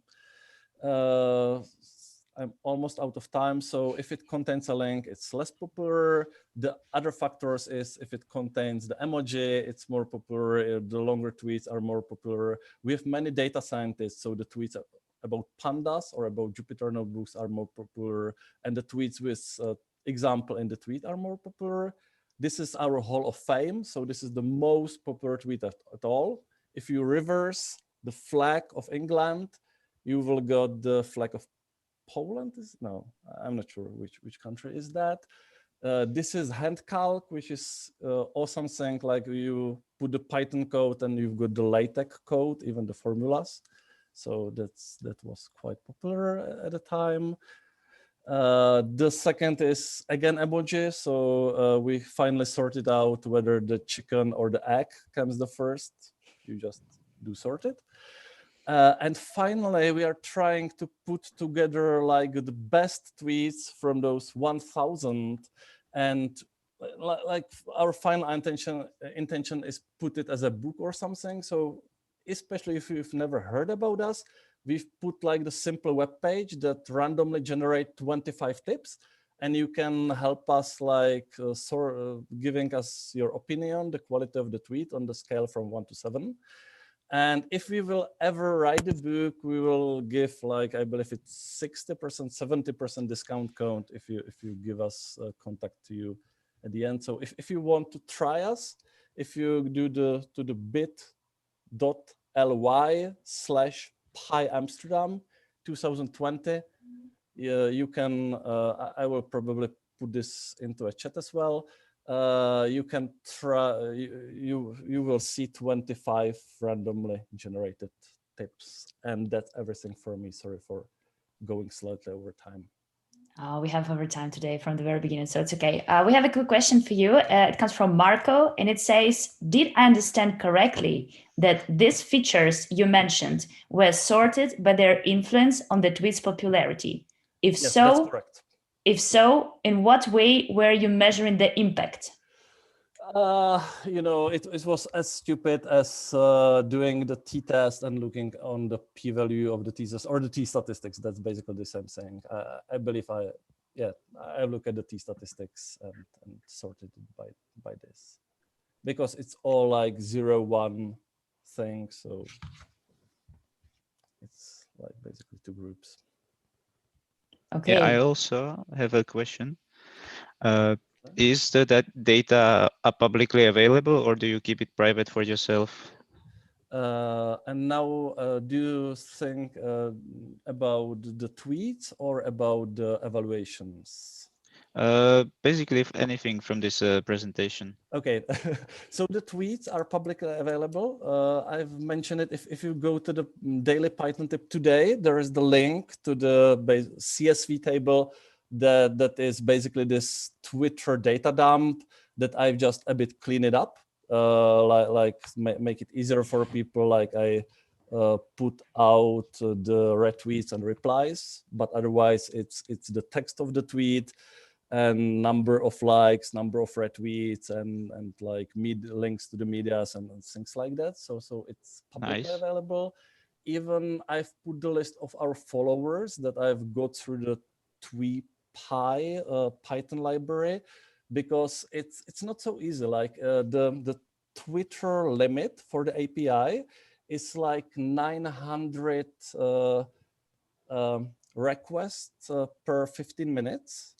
I'm almost out of time. So if it contains a link, it's less popular. The other factors is if it contains the emoji, it's more popular. The longer tweets are more popular. We have many data scientists, so the tweets about pandas or about Jupyter notebooks are more popular, and the tweets with example in the tweet are more popular. This is our Hall of Fame. So this is the most popular tweet at all. If you reverse the flag of England, you will get the flag of Poland. No, I'm not sure which country is that. This is hand calc, which is awesome thing, like you put the Python code and you've got the LaTeX code, even the formulas. So that was quite popular at the time. The second is again emoji. So we finally sorted out whether the chicken or the egg comes the first. You just do sort it. And finally, we are trying to put together like the best tweets from those 1,000, and like our final intention is put it as a book or something. So especially if you've never heard about us, we've put like the simple web page that randomly generate 25 tips, and you can help us like giving us your opinion, the quality of the tweet on the scale from 1 to 7. And if we will ever write a book, we will give like, I believe it's 60%, 70% discount code if you give us contact to you at the end. So if you want to try us, if you do to the bit.ly/Py.Amsterdam 2020, you can, I will probably put this into a chat as well. You can try, you will see 25 randomly generated tips, and that's everything for me. Sorry for going slightly over time. We have over time today from the very beginning, so it's okay. We have a quick question for you. It comes from Marco, and it says, did I understand correctly that these features you mentioned were sorted by their influence on the tweet's popularity? If Yes, so, that's correct. If so, in what way were you measuring the impact? You know, it was as stupid as doing the t-test and looking on the p-value of the t-test or the t-statistics. That's basically the same thing. I believe I look at the t-statistics and sorted it by this, because it's all like 0-1 thing. So it's like basically 2 groups. Okay. Yeah, I also have a question. Is that data publicly available, or do you keep it private for yourself? And now, do you think about the tweets or about the evaluations? Basically, if anything from this presentation. Okay, so the tweets are publicly available. I've mentioned it. If you go to the daily Python tip today, there is the link to the CSV table that is basically this Twitter data dump that I've just a bit cleaned it up, make it easier for people. Like I put out the retweets and replies, but otherwise it's the text of the tweet. and number of likes, number of retweets, and like links to the medias and things like that. So it's publicly Nice. available. Even I've put the list of our followers that I've got through the Py Python library, because it's not so easy. Like the Twitter limit for the API is like 900 requests per 15 minutes,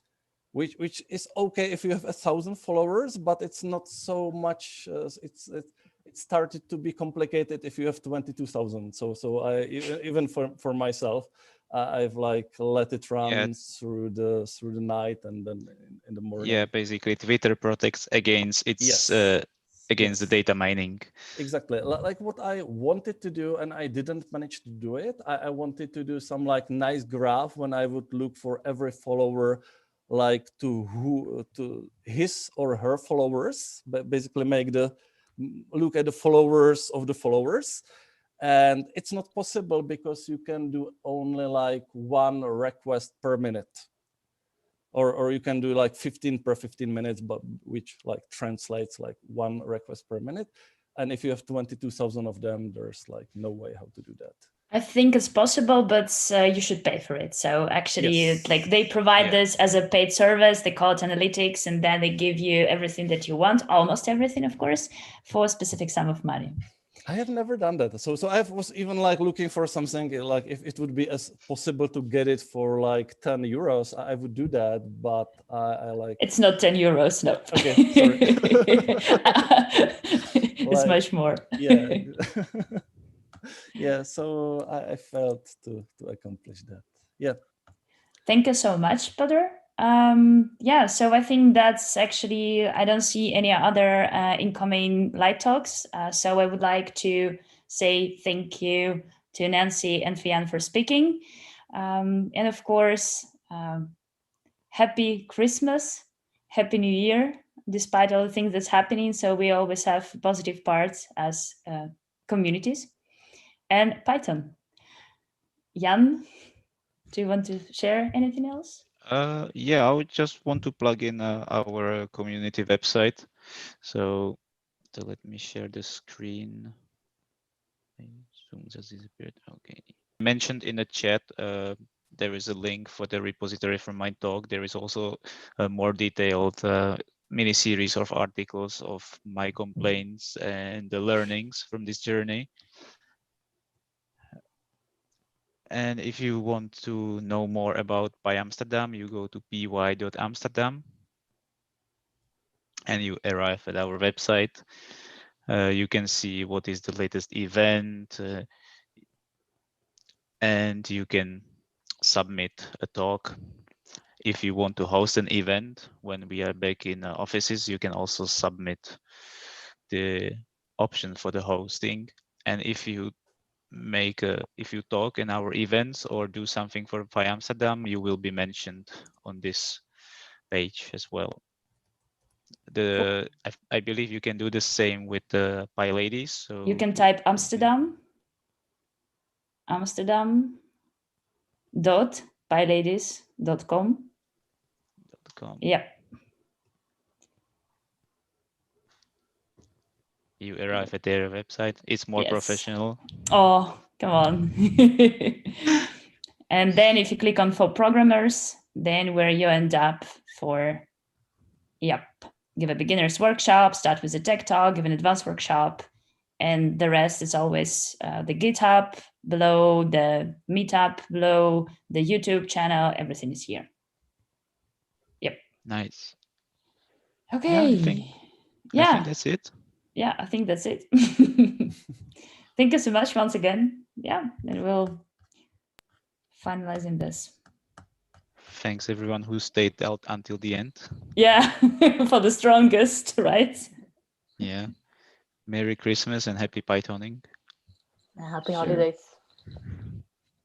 which is okay if you have 1,000 followers, but it's not so much. It started to be complicated if you have 22,000. So I even for myself, I've like let it run through the night, and then in the morning. Yeah, basically Twitter protects against its against the data mining. Exactly, like what I wanted to do, and I didn't manage to do it. I wanted to do some like nice graph when I would look for every follower, like to his or her followers, but basically look at the followers of the followers. And it's not possible because you can do only like one request per minute, or you can do like 15 per 15 minutes, but which like translates like one request per minute. And if you have 22,000 of them, there's like no way how to do that. I think it's possible, but you should pay for it. So actually, like they provide this as a paid service. They call it analytics, and then they give you everything that you want, almost everything, of course, for a specific sum of money. I have never done that. So I was even like looking for something like if it would be as possible to get it for like 10 euros, I would do that. But I like. It's not 10 euros, no. Okay, sorry. It's much more. Yeah. Yeah. So I failed to accomplish that. Yeah. Thank you so much, Peter. Yeah, so I think that's actually, I don't see any other incoming light talks. So I would like to say thank you to Nancy and Fian for speaking. And of course, happy Christmas, happy New Year, despite all the things that's happening. So we always have positive parts as communities. And Python. Jan, do you want to share anything else? Yeah, I would just want to plug in our community website. So let me share the screen. Zoom just disappeared. Okay. Mentioned in the chat, there is a link for the repository from my talk. There is also a more detailed mini series of articles of my complaints and the learnings from this journey. And if you want to know more about Py.Amsterdam, you go to py.amsterdam and you arrive at our website. You can see what is the latest event, and you can submit a talk. If you want to host an event when we are back in offices, you can also submit the option for the hosting. And if you talk in our events or do something for Py.Amsterdam, you will be mentioned on this page as well. I believe you can do the same with the PyLadies. So you can type Amsterdam.pyladies.com. Yeah. You arrive at their website. It's more professional. Oh, come on. And then if you click on for programmers, then where you end up for, give a beginner's workshop, start with a tech talk, give an advanced workshop, and the rest is always the GitHub below, the Meetup below, the YouTube channel, everything is here. Yep. Nice. Okay. I think that's it. Yeah, I think that's it. Thank you so much once again. Yeah, and we'll finalize in this. Thanks everyone who stayed out until the end. Yeah, for the strongest, right? Yeah. Merry Christmas and happy Pythoning. Happy holidays.